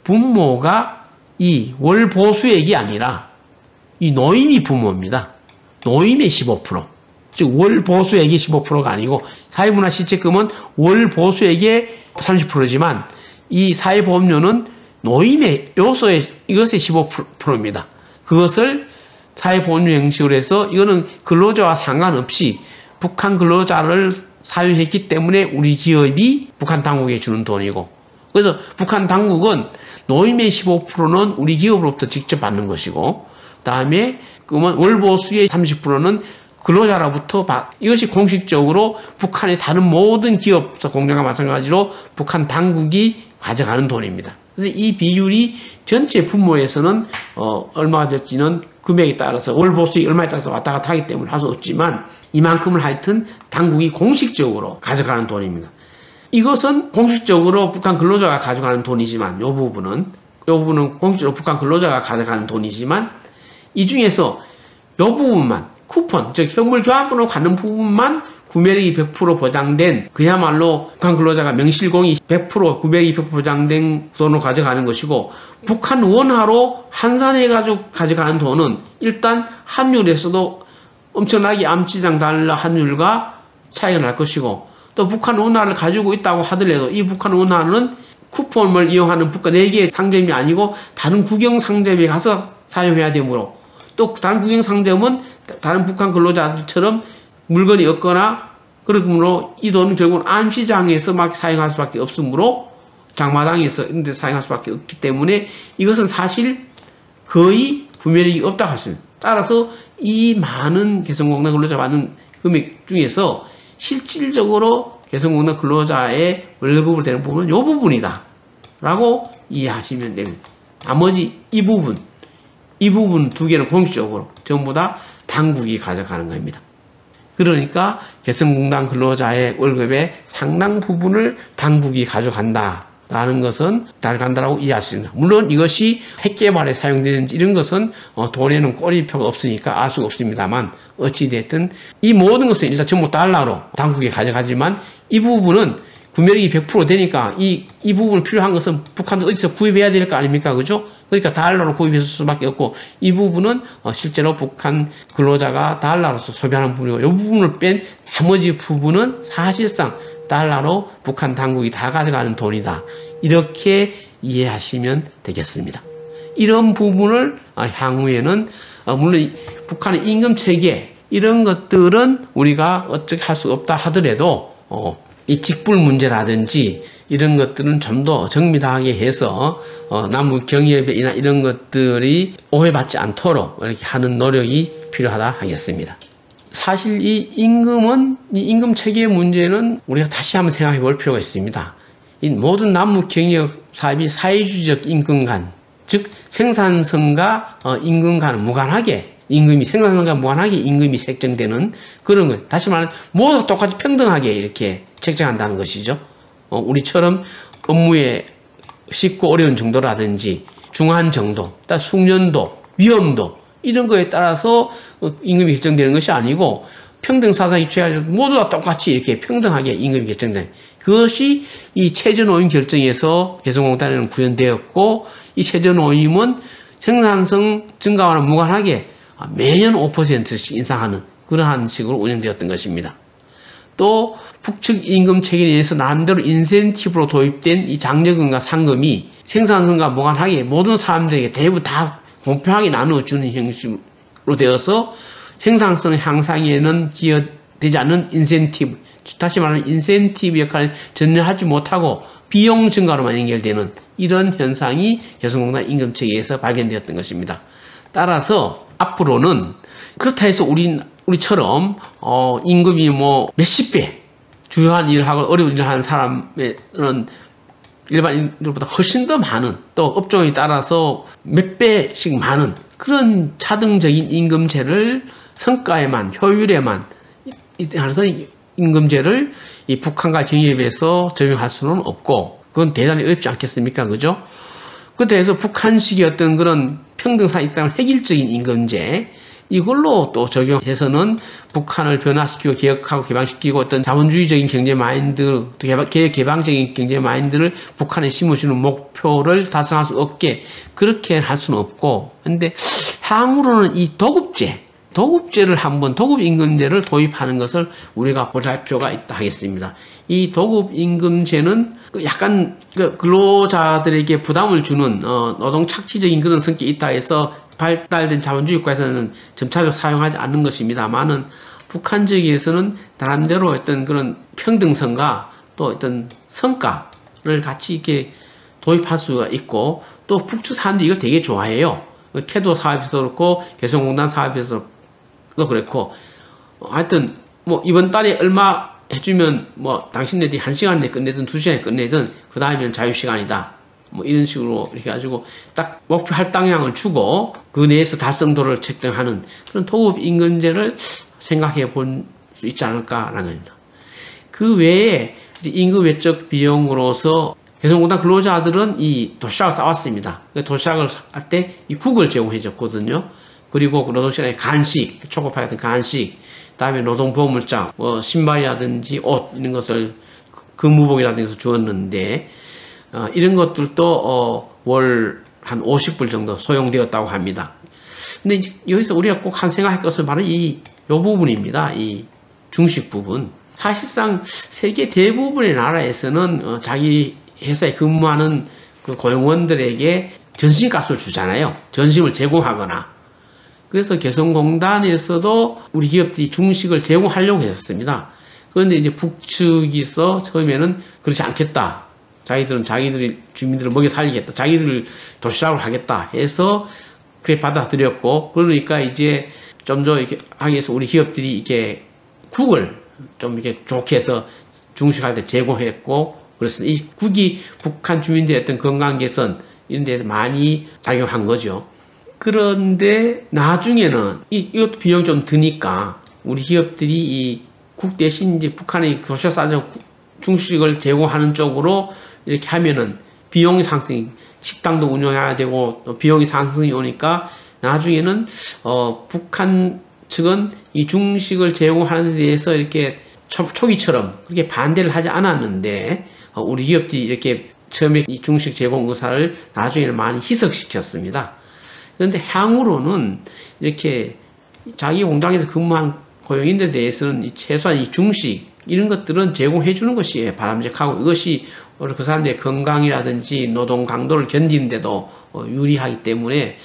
분모가 이 월 보수액이 아니라 이 노임이 분모입니다. 노임의 15%. 즉 월 보수액이 15%가 아니고 사회문화실책금은 월 보수액의 30%지만 이 사회보험료는 노임의 요소의 이것의 15%입니다. 그것을 사회보험료 형식으로 해서 이거는 근로자와 상관없이 북한 근로자를 사유했기 때문에 우리 기업이 북한 당국에 주는 돈이고, 그래서 북한 당국은 노임의 15%는 우리 기업으로부터 직접 받는 것이고, 다음에 그러면 월보수의 30%는 근로자로부터 이것이 공식적으로 북한의 다른 모든 기업 공장과 마찬가지로 북한 당국이 가져가는 돈입니다. 그래서 이 비율이 전체 분모에서는 얼마가 될지는 금액에 따라서 월보수익 얼마에 따라서 왔다 갔다 하기 때문에 할 수 없지만 이만큼을 하여튼 당국이 공식적으로 가져가는 돈입니다. 이것은 공식적으로 북한 근로자가 가져가는 돈이지만 이 부분은 공식적으로 북한 근로자가 가져가는 돈이지만 이 중에서 이 부분만 쿠폰, 즉 현물 교환권으로 가는 부분만 구매력이 100% 보장된, 그야말로 북한 근로자가 명실공히 100% 구매력이 100% 보장된 돈으로 가져가는 것이고, 북한 원화로 환산해가지고 가져가는 돈은 일단 환율에서도 엄청나게 암시장 달러 환율과 차이가 날 것이고, 또 북한 원화를 가지고 있다고 하더라도 이 북한 원화는 쿠폰을 이용하는 북한 4개의 상점이 아니고 다른 국영 상점에 가서 사용해야 되므로, 또 다른 국영 상점은 다른 북한 근로자들처럼 물건이 없거나 그러므로 이 돈은 결국은 암시장에서 막 사용할 수밖에 없으므로 장마당에서 이런 데 사용할 수밖에 없기 때문에 이것은 사실 거의 구매력이 없다고 할 수 있습니다. 따라서 이 많은 개성공단 근로자 받는 금액 중에서 실질적으로 개성공단 근로자의 월급으로 되는 부분은 이 부분이다 라고 이해하시면 됩니다. 나머지 이 부분 두 개는 공식적으로 전부 다 당국이 가져가는 겁니다. 그러니까 개성공단 근로자의 월급의 상당 부분을 당국이 가져간다라는 것은 가져간다라고 이해할 수 있습니다. 물론 이것이 핵개발에 사용되는지 이런 것은 돈에는 꼬리표가 없으니까 알 수가 없습니다만 어찌됐든 이 모든 것은 일단 전부 달러로 당국이 가져가지만 이 부분은 구매력이 100% 되니까 이 부분 필요한 것은 북한은 어디서 구입해야 될 거 아닙니까? 그죠? 그러니까 달러로 구입했을 수밖에 없고 이 부분은 실제로 북한 근로자가 달러로서 소비하는 부분이고 이 부분을 뺀 나머지 부분은 사실상 달러로 북한 당국이 다 가져가는 돈이다. 이렇게 이해하시면 되겠습니다. 이런 부분을 향후에는 물론 북한의 임금체계 이런 것들은 우리가 어떻게 할 수 없다 하더라도 이 직불 문제라든지 이런 것들은 좀 더 정밀하게 해서 남북 경협이나 이런 것들이 오해받지 않도록 이렇게 하는 노력이 필요하다 하겠습니다. 사실 이 임금 체계 문제는 우리가 다시 한번 생각해 볼 필요가 있습니다. 이 모든 남북 경협 사업이 사회주의적 임금 간, 즉 생산성과 임금 간은 무관하게 임금이 생산성과 무관하게 임금이 책정되는 그런 것. 다시 말하면 모두 똑같이 평등하게 이렇게 책정한다는 것이죠. 우리처럼 업무에 쉽고 어려운 정도라든지 중한 정도, 숙련도, 위험도 이런 거에 따라서 임금이 결정되는 것이 아니고 평등 사상이 취해가지고 모두 다 똑같이 이렇게 평등하게 임금이 결정되는 그것이 이 최저노임 결정에서 개성공단에는 구현되었고 이 최저노임은 생산성 증가와는 무관하게 매년 5%씩 인상하는 그러한 식으로 운영되었던 것입니다. 또 북측 임금 체계에 의해서 나름대로 인센티브로 도입된 이 장려금과 상금이 생산성과 무관하게 모든 사람들에게 대부분 다 공평하게 나누어주는 형식으로 되어서 생산성 향상에는 기여되지 않는 인센티브, 다시 말하면 인센티브 역할을 전혀 하지 못하고 비용 증가로만 연결되는 이런 현상이 개성공단 임금 체계에서 발견되었던 것입니다. 따라서 앞으로는 그렇다 해서 우리처럼 임금이 뭐 몇십 배 주요한 일을 하고 어려운 일을 하는 사람은 일반인들보다 훨씬 더 많은 또 업종에 따라서 몇 배씩 많은 그런 차등적인 임금제를 성과에만 효율에만 하는 그런 임금제를 이 북한과 경협에서 적용할 수는 없고 그건 대단히 어렵지 않겠습니까? 그죠? 그렇다 해서 북한식의 어떤 그런 평등사 입장을 획일적인 임금제 이걸로 또 적용해서는 북한을 변화시키고 개혁하고 개방시키고 어떤 자본주의적인 경제 마인드, 개혁 개방적인 경제 마인드를 북한에 심어주는 목표를 달성할 수 없게 그렇게 할 수는 없고 근데 향후로는 이 도급제를 한번 도급임금제를 도입하는 것을 우리가 볼 필요가 있다 하겠습니다. 이 도급임금제는 약간 근로자들에게 부담을 주는 노동 착취적인 그런 성격이 있다 해서 발달된 자본주의 국가에서는 점차적으로 사용하지 않는 것입니다만은 북한 지역에서는 나름대로 어떤 그런 평등성과 또 어떤 성과를 같이 이렇게 도입할 수가 있고 또 북측 사람들이 이걸 되게 좋아해요. 캐도 사업에서도 그렇고 개성공단 사업에서도 그렇고 하여튼 뭐 이번 달에 얼마 해주면 뭐 당신네들이 1시간 내에 끝내든 2시간에 끝내든 그 다음에는 자유시간이다. 뭐 이런 식으로 이렇게 가지고 딱 목표 할당량을 주고 그 내에서 달성도를 책정하는 그런 도급임금제를 생각해 볼 수 있지 않을까라는 겁니다. 그 외에 임금 외적 비용으로서 개성공단 근로자들은 이 도시락을 싸왔습니다. 도시락을 할 때 이 국을 제공해 줬거든요. 그리고 노동시간에 간식, 초코파이 같은 간식, 다음에 노동보험물장, 뭐 신발이라든지 옷 이런 것을 근무복이라든지 것을 주었는데 이런 것들도 월 한 50불 정도 소용되었다고 합니다. 근데 이제 여기서 우리가 꼭 한 생각할 것은 바로 이 부분입니다. 이 중식 부분. 사실상 세계 대부분의 나라에서는 자기 회사에 근무하는 그 고용원들에게 전신값을 주잖아요. 전심을 제공하거나. 그래서 개성공단에서도 우리 기업들이 중식을 제공하려고 했었습니다. 그런데 이제 북측에서 처음에는 그렇지 않겠다. 자기들이 주민들을 먹여 살리겠다. 자기들 도시락을 하겠다 해서 그래 받아들였고 그러니까 이제 좀 더 이렇게 하기 위해서 우리 기업들이 이렇게 국을 좀 이렇게 좋게 해서 중식할 때 제공했고, 그렇습니다. 이 국이 북한 주민들의 어떤 건강 개선 이런 데서 많이 작용한 거죠. 그런데 나중에는 이것도 비용이 좀 드니까 우리 기업들이 이 국 대신 이제 북한의 도시락 싸정 중식을 제공하는 쪽으로 이렇게 하면은 비용이 상승이, 식당도 운영해야 되고 또 비용이 상승이 오니까 나중에는 북한 측은 이 중식을 제공하는 데 대해서 이렇게 초기처럼 그렇게 반대를 하지 않았는데 우리 기업들이 이렇게 처음에 이 중식 제공 의사를 나중에는 많이 희석시켰습니다. 그런데 향후로는 이렇게 자기 공장에서 근무한 고용인들에 대해서는 최소한 이 중식 이런 것들은 제공해 주는 것이 바람직하고 이것이 그 사람들의 건강이라든지 노동 강도를 견디는데도 유리하기 때문에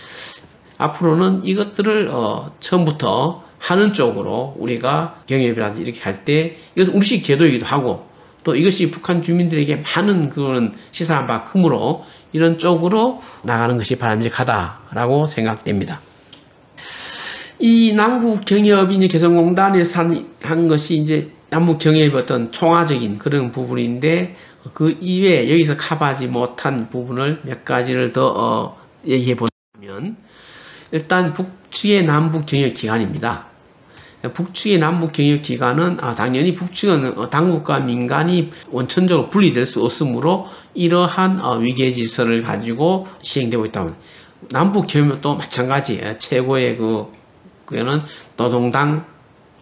앞으로는 이것들을 처음부터 하는 쪽으로 우리가 경협이라든지 이렇게 할 때 이것은 우리식 제도이기도 하고 또 이것이 북한 주민들에게 많은 그런 시사한 바 크므로 이런 쪽으로 나가는 것이 바람직하다라고 생각됩니다. 이 남북 경협이 개성공단에서 한 것이 이제 남북 경협의 어떤 총화적인 그런 부분인데 그 이외에 여기서 커버하지 못한 부분을 몇 가지를 더 얘기해 보자면 일단 북측의 남북 경협 기간입니다. 북측의 남북 경협 기간은 당연히 북측은 당국과 민간이 원천적으로 분리될 수 없으므로 이러한 위계 질서를 가지고 시행되고 있다. 남북 경협도 마찬가지 최고의 그거는 노동당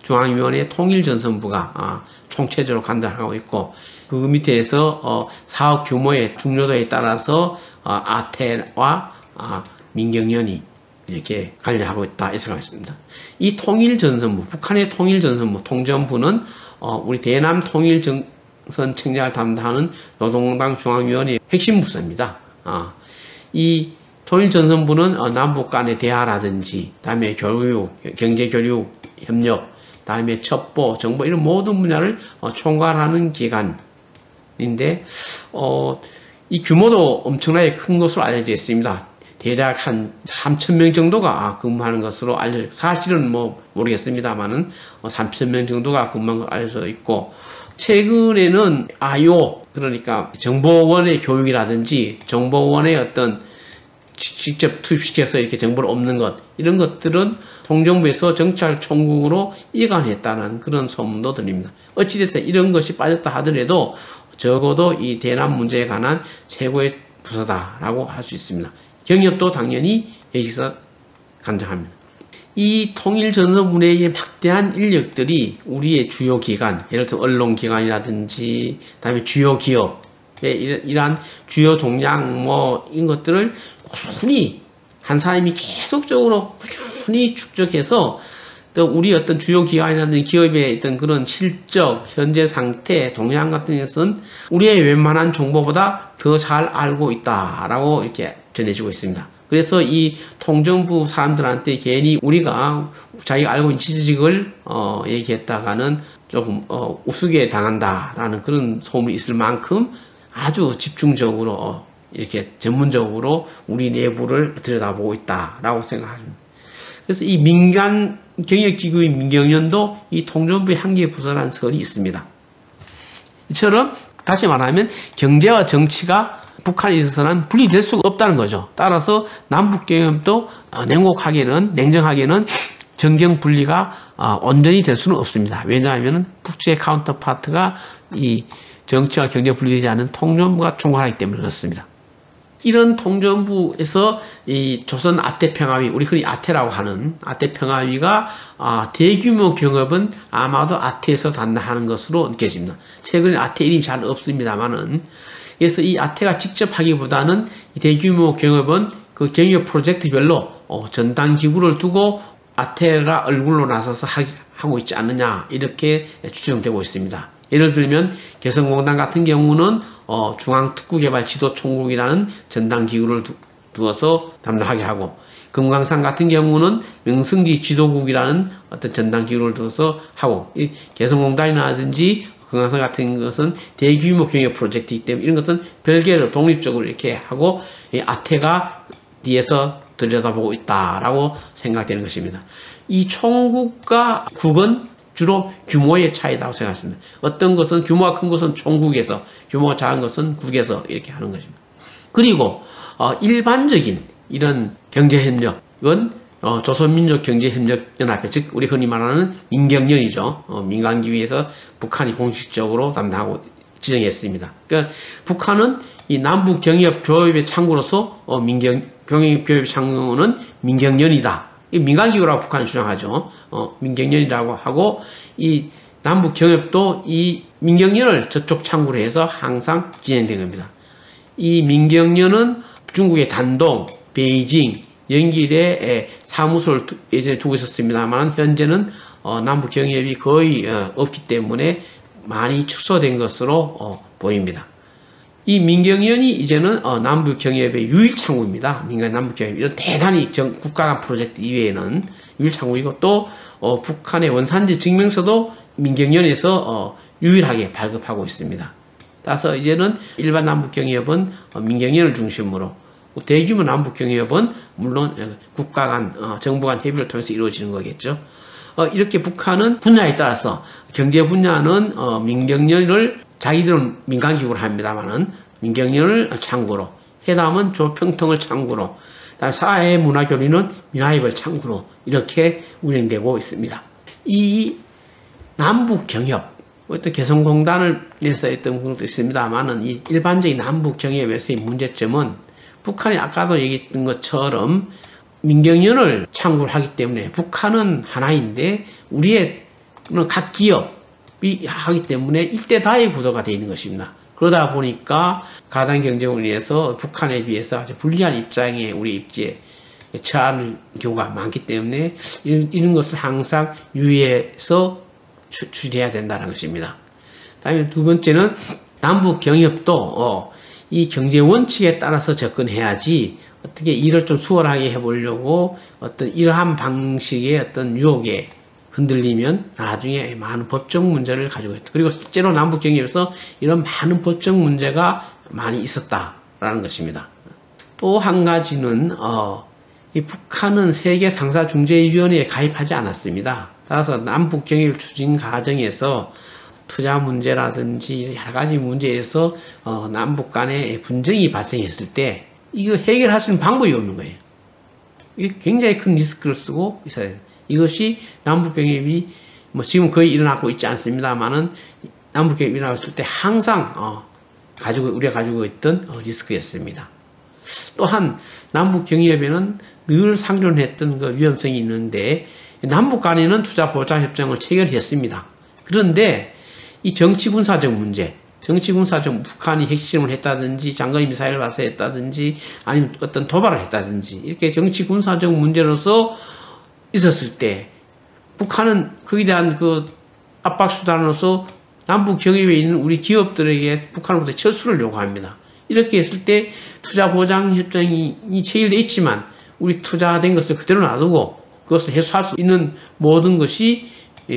중앙위원회 통일전선부가 총체적으로 관장하고 있고 그 밑에서 사업 규모의 중요도에 따라서 아태와 민경련이 이렇게 관리하고 있다 이 생각했습니다. 이 통일전선부, 북한의 통일전선부, 통전부는 우리 대남 통일전선 책략을 담당하는 노동당 중앙위원회 핵심 부서입니다. 이 통일전선부는 남북 간의 대화라든지, 다음에 교육, 경제교육, 협력, 다음에 첩보, 정보 이런 모든 분야를 총괄하는 기관인데 이 규모도 엄청나게 큰 것으로 알려져 있습니다. 대략 한 3,000명 정도가 근무하는 것으로 알려져 있고 사실은 모르겠습니다만은 3,000명 정도가 근무하는 것으로 알려져 있고 최근에는 IO 그러니까 정보원의 교육이라든지 정보원의 어떤 직접 투입시켜서 이렇게 정보를 얻는 것 이런 것들은 통정부에서 정찰 총국으로 이관했다는 그런 소문도 들립니다. 어찌됐든 이런 것이 빠졌다 하더라도 적어도 이 대남 문제에 관한 최고의 부서다라고 할 수 있습니다. 경협도 당연히 여기서 관장합니다. 이 통일전선부의 막대한 인력들이 우리의 주요 기관, 예를 들어 언론기관이라든지 다음에 주요 기업의 이러한 주요 동향 이런 것들을 꾸준히 한 사람이 계속적으로 꾸준히 축적해서 또 우리 어떤 주요 기관이라든지 기업의 어떤 그런 실적, 현재 상태, 동향 같은 것은 우리의 웬만한 정보보다 더 잘 알고 있다라고 이렇게 전해지고 있습니다. 그래서 이 통정부 사람들한테 괜히 우리가 자기가 알고 있는 지식을 얘기했다가는 조금 우습게 당한다라는 그런 소문이 있을 만큼 아주 집중적으로 이렇게 전문적으로 우리 내부를 들여다보고 있다라고 생각합니다. 그래서 이 민간 경역기구의 민경련도 이 통정부의 한 개의 부서라는 설이 있습니다. 이처럼 다시 말하면 경제와 정치가 북한에 있어서는 분리될 수가 없다는 거죠. 따라서 남북경협도 냉정하게는 정경 분리가 온전히 될 수는 없습니다. 왜냐하면 북측의 카운터파트가 이 정치와 경제 분리되지 않는 통정부가 총괄하기 때문에 그렇습니다. 이런 통정부에서 이 조선 아태평화위, 우리 흔히 아태라고 하는 아태평화위가 대규모 경협은 아마도 아태에서 담당하는 것으로 느껴집니다. 최근에 아태 이름이 잘 없습니다만은 그래서 이 아태가 직접 하기보다는 이 대규모 경협은 그 경협 프로젝트별로 전담 기구를 두고 아태가 얼굴로 나서서 하고 있지 않느냐 이렇게 추정되고 있습니다. 예를 들면 개성공단 같은 경우는 중앙특구개발지도총국이라는 전담기구를 두어서 담당하게 하고 금강산 같은 경우는 명승지 지도국이라는 어떤 전담기구를 두어서 하고 이 개성공단이라든지 금강산 같은 것은 대규모 경협 프로젝트이기 때문에 이런 것은 별개로 독립적으로 이렇게 하고 이 아태가 뒤에서 들여다보고 있다라고 생각되는 것입니다. 이 총국과 국은 주로 규모의 차이라고 생각합니다. 어떤 것은 규모가 큰 것은 총국에서, 규모가 작은 것은 국에서 이렇게 하는 것입니다. 그리고 일반적인 이런 경제협력은 조선민족경제협력연합회, 즉 우리 흔히 말하는 민경연이죠. 민간기구에서 북한이 공식적으로 담당하고 지정했습니다. 그러니까 북한은 이 남북경협조협의 창구로서 경협조협의 창구는 민경연이다. 민간기구라고 북한은 주장하죠. 민경연이라고 하고, 이 남북경협도 이 민경연을 저쪽 창구로 해서 항상 진행된 겁니다. 이 민경연은 중국의 단동, 베이징, 연길에 사무소를 예전에 두고 있었습니다만, 현재는 남북경협이 거의 없기 때문에 많이 축소된 것으로 보입니다. 이 민경연이 이제는 남북경협의 유일 창구입니다. 민간 남북경협, 이런 대단히 국가 간 프로젝트 이외에는 유일 창구이고, 또 북한의 원산지 증명서도 민경연에서 유일하게 발급하고 있습니다. 따라서 이제는 일반 남북경협은 민경연을 중심으로, 대규모 남북경협은 물론 국가 간, 정부 간 협의를 통해서 이루어지는 거겠죠. 이렇게 북한은 분야에 따라서 경제 분야는 민경연을 자기들은 민간기구로 합니다만은 민경연을 창구로, 회담은 조평통을 창구로, 그다음에 사회 문화교류는 민화협을 창구로 이렇게 운영되고 있습니다. 이 남북경협, 어떤 개성공단을 위해서 했던 것도 있습니다만은 이 일반적인 남북경협에서의 문제점은 북한이 아까도 얘기했던 것처럼 민경연을 창구를 하기 때문에 북한은 하나인데 우리의 각 기업이 하기 때문에 일대다의 구도가 되어 있는 것입니다. 그러다 보니까 가당 경쟁을 위해서 북한에 비해서 아주 불리한 입장에 우리 입지에 처하는 경우가 많기 때문에 이런 것을 항상 유의해서 추진해야 된다는 것입니다. 다음에 두 번째는 남북 경협도 이 경제 원칙에 따라서 접근해야지 어떻게 일을 좀 수월하게 해보려고 어떤 이러한 방식의 어떤 유혹에 흔들리면 나중에 많은 법적 문제를 가지고 있다. 그리고 실제로 남북 경협에서 이런 많은 법적 문제가 많이 있었다라는 것입니다. 또 한 가지는 이 북한은 세계 상사중재위원회에 가입하지 않았습니다. 따라서 남북 경협 추진 과정에서 투자 문제라든지 여러 가지 문제에서 남북 간에 분쟁이 발생했을 때 이거 해결할 수 있는 방법이 없는 거예요. 이게 굉장히 큰 리스크를 쓰고 있어야 돼요. 이것이 남북경협이 지금 거의 일어나고 있지 않습니다만은 남북경협이 일어났을 때 항상 우리가 가지고 있던 리스크였습니다. 또한 남북경협에는 늘 상존했던 그 위험성이 있는데 남북 간에는 투자보장협정을 체결했습니다. 그런데 이 정치군사적 문제, 정치군사적 북한이 핵실험을 했다든지 장거리 미사일을 발사했다든지 아니면 어떤 도발을 했다든지 이렇게 정치군사적 문제로서 있었을 때 북한은 거기에 대한 그 압박수단으로서 남북경협에 있는 우리 기업들에게 북한으로부터 철수를 요구합니다. 이렇게 했을 때 투자보장협정이 체결되어 있지만 우리 투자된 것을 그대로 놔두고 그것을 해소할 수 있는 모든 것이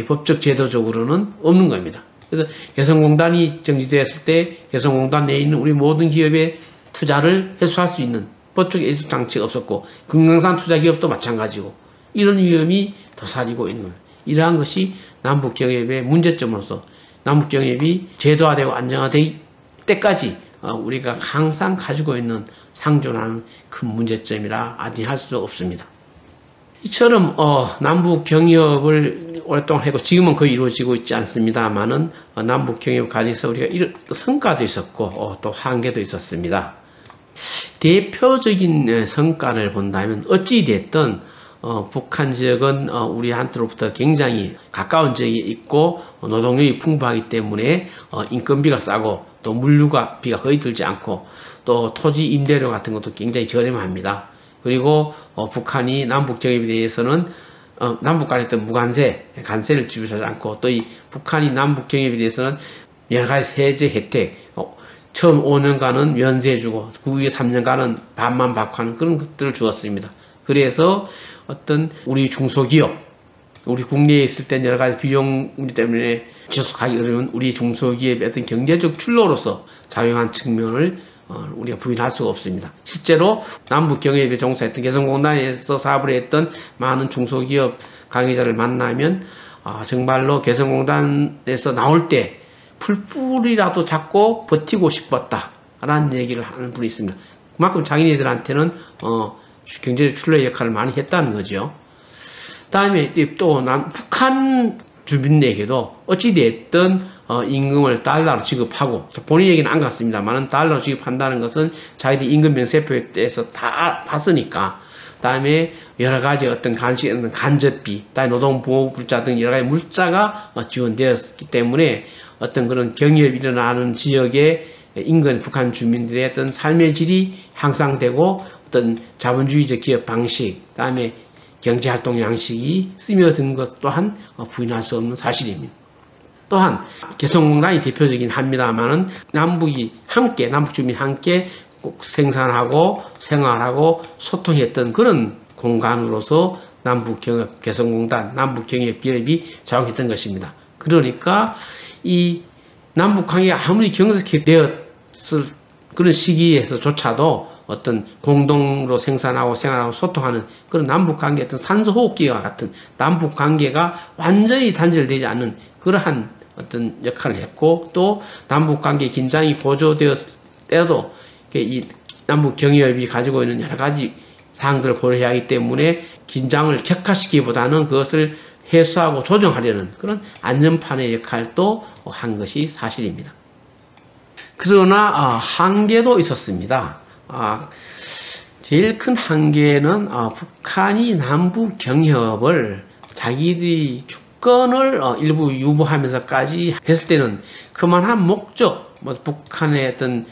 법적 제도적으로는 없는 겁니다. 그래서 개성공단이 정지되었을 때 개성공단 내에 있는 우리 모든 기업의 투자를 해소할 수 있는 법적 예수 장치가 없었고 금강산 투자기업도 마찬가지고 이런 위험이 도사리고 있는 겁니다. 이러한 것이 남북경협의 문제점으로서 남북경협이 제도화되고 안정화될 때까지 우리가 항상 가지고 있는 상존하는 큰 문제점이라 아니할 수 없습니다. 이처럼 남북경협을 오랫동안 했고 지금은 거의 이루어지고 있지 않습니다만은 남북경협 과정에서 우리가 이런 성과도 있었고 또 한계도 있었습니다. 대표적인 성과를 본다면 어찌됐든 북한 지역은 우리한테로부터 굉장히 가까운 지역에 있고 노동력이 풍부하기 때문에 인건비가 싸고 또 물류비가 거의 들지 않고 또 토지 임대료 같은 것도 굉장히 저렴합니다. 그리고 북한이 남북 경협에 대해서는 남북 간에 있던 무관세, 관세를 지불하지 않고 또 이 북한이 남북 경협에 대해서는 여러 가지 세제 혜택, 처음 5년간은 면세해주고 그 후에 3년간은 반만 받고 하는 그런 것들을 주었습니다. 그래서 어떤 우리 중소기업, 우리 국내에 있을 때 여러 가지 비용 문제 때문에 지속하기 어려운 우리 중소기업의 어떤 경제적 출로로서 작용한 측면을 우리가 부인할 수가 없습니다. 실제로 남북 경협에 종사했던 개성공단에서 사업을 했던 많은 중소기업 관계자를 만나면 정말로 개성공단에서 나올 때 풀뿌리라도 잡고 버티고 싶었다라는 얘기를 하는 분이 있습니다. 그만큼 자기네들한테는 경제 출렁이 역할을 많이 했다는 거죠. 다음에 또 북한 주민에게도 어찌됐든 임금을 달러로 지급하고, 본인 얘기는 안 같습니다만 달러로 지급한다는 것은 자기들이 임금 명세표에 대해서 다 봤으니까, 다음에 여러 가지 어떤 간접비, 다음에 노동보호물자 등 여러 가지 물자가 지원되었기 때문에 어떤 그런 경협이 일어나는 지역의 인근 북한 주민들의 어떤 삶의 질이 향상되고 어떤 자본주의적 기업 방식, 다음에 경제활동 양식이 스며든 것 또한 부인할 수 없는 사실입니다. 또한 개성공단이 대표적인 합니다만은 남북 주민 함께 생산하고 생활하고 소통했던 그런 공간으로서 남북경협 개성공단, 남북경협기업이 작용했던 것입니다. 그러니까 이 남북관계가 아무리 경색되었을 그런 시기에서조차도 어떤 공동으로 생산하고 생활하고 소통하는 그런 남북관계, 어떤 산소호흡기와 같은 남북관계가 완전히 단절되지 않는 그러한 어떤 역할을 했고, 또 남북관계 긴장이 고조되었을 때도 이 남북경협이 가지고 있는 여러 가지 사항들을 고려해야 하기 때문에 긴장을 격화시키기보다는 그것을 해소하고 조정하려는 그런 안전판의 역할도 한 것이 사실입니다. 그러나 한계도 있었습니다. 제일 큰 한계는 북한이 남북 경협을 자기들이 주권을 일부 유보하면서까지 했을 때는 그만한 목적, 북한의 어떤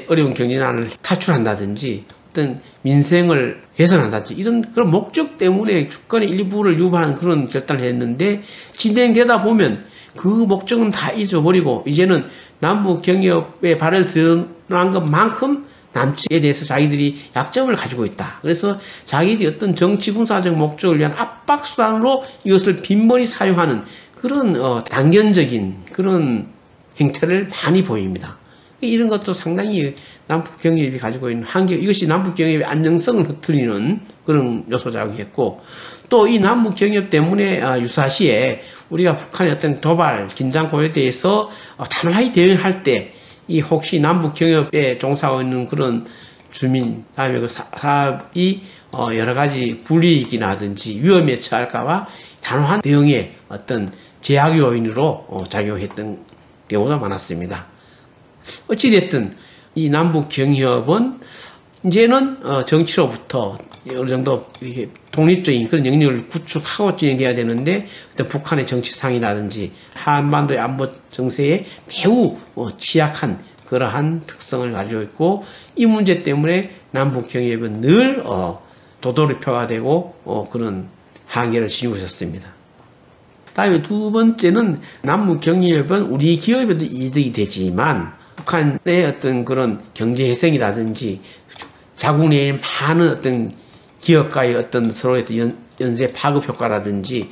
어려운 경제난을 탈출한다든지 어떤 민생을 개선한다든지 이런 그런 목적 때문에 주권의 일부를 유보하는 그런 결단을 했는데, 진행되다 보면 그 목적은 다 잊어버리고 이제는 남북 경협에 발을 드러난 것만큼 남측에 대해서 자기들이 약점을 가지고 있다. 그래서 자기들이 어떤 정치 군사적 목적을 위한 압박 수단으로 이것을 빈번히 사용하는 그런 단견적인 그런 행태를 많이 보입니다. 이런 것도 상당히 남북경협이 가지고 있는 한계, 이것이 남북경협의 안정성을 흐트리는 그런 요소작용이었고, 또 이 남북경협 때문에 유사시에 우리가 북한의 어떤 도발, 긴장 고요에 대해서 단호하게 대응할 때 이 혹시 남북경협에 종사하고 있는 그런 주민, 다음에 그 사업이 여러 가지 불이익이라든지 위험에 처할까봐 단호한 대응의 어떤 제약 요인으로 작용했던 경우가 많았습니다. 어찌됐든 이 남북경협은 이제는 정치로부터 어느 정도 이렇게 독립적인 그런 영역을 구축하고 진행돼야 되는데, 북한의 정치상이라든지 한반도의 안보 정세에 매우 취약한 그러한 특성을 가지고 있고, 이 문제 때문에 남북경협은 늘 도돌이표가 되고 그런 한계를 지니고 있었습니다. 다음에 두 번째는 남북경협은 우리 기업에도 이득이 되지만 북한의 어떤 그런 경제회생이라든지 자국 내에 많은 어떤 기업과의 어떤 서로의 연쇄 파급 효과라든지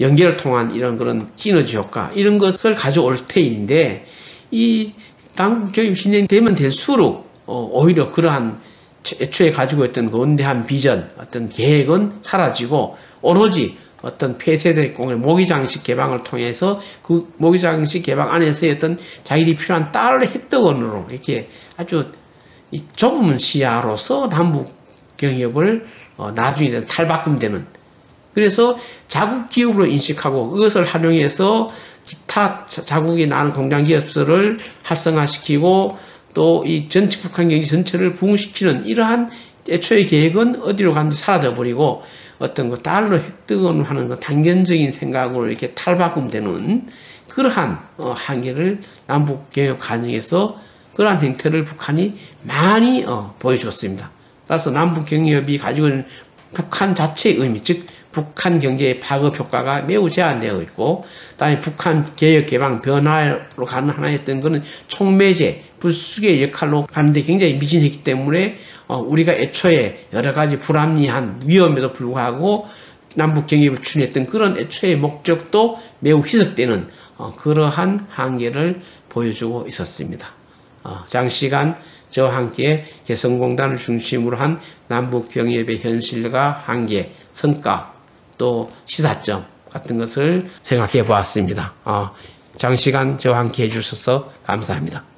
연계를 통한 이런 그런 시너지 효과, 이런 것을 가져올 테인데, 이 남북경협이 진행되면 될수록 오히려 그러한 애초에 가지고 있던 원대한 비전, 어떤 계획은 사라지고 오로지 어떤 폐쇄적 공을 모기장식 개방을 통해서 그 모기장식 개방 안에서의 어떤 자기들이 필요한 달러 획득원으로 이렇게 아주 이 좁은 시야로서 남북 경협을 나중에 탈바꿈되는, 그래서 자국 기업으로 인식하고 그것을 활용해서 기타 자국에 나는 공장 기업들을 활성화시키고 또 이 전체 북한 경제 전체를 부흥시키는 이러한 애초의 계획은 어디로 갔는지 사라져버리고 어떤 그 달러 획득을 하는 그 단견적인 생각으로 이렇게 탈바꿈되는 그러한 한계를 남북 경협 과정에서 그러한 행태를 북한이 많이 보여주었습니다. 따라서 남북 경협이 가지고 있는 북한 자체의 의미, 즉 북한 경제의 파급 효과가 매우 제한되어 있고, 그다음에 북한 개혁 개방 변화로 가는 하나의 어떤 그런 촉매제 불쑥의 역할로 가는데 굉장히 미진했기 때문에 우리가 애초에 여러 가지 불합리한 위험에도 불구하고 남북 경협을 추진했던 그런 애초의 목적도 매우 희석되는 그러한 한계를 보여주고 있었습니다. 장시간 저와 함께 개성공단을 중심으로 한 남북경협의 현실과 한계, 성과, 또 시사점, 같은 것을 생각해 보았습니다. 장시간 저와 함께 해주셔서 감사합니다.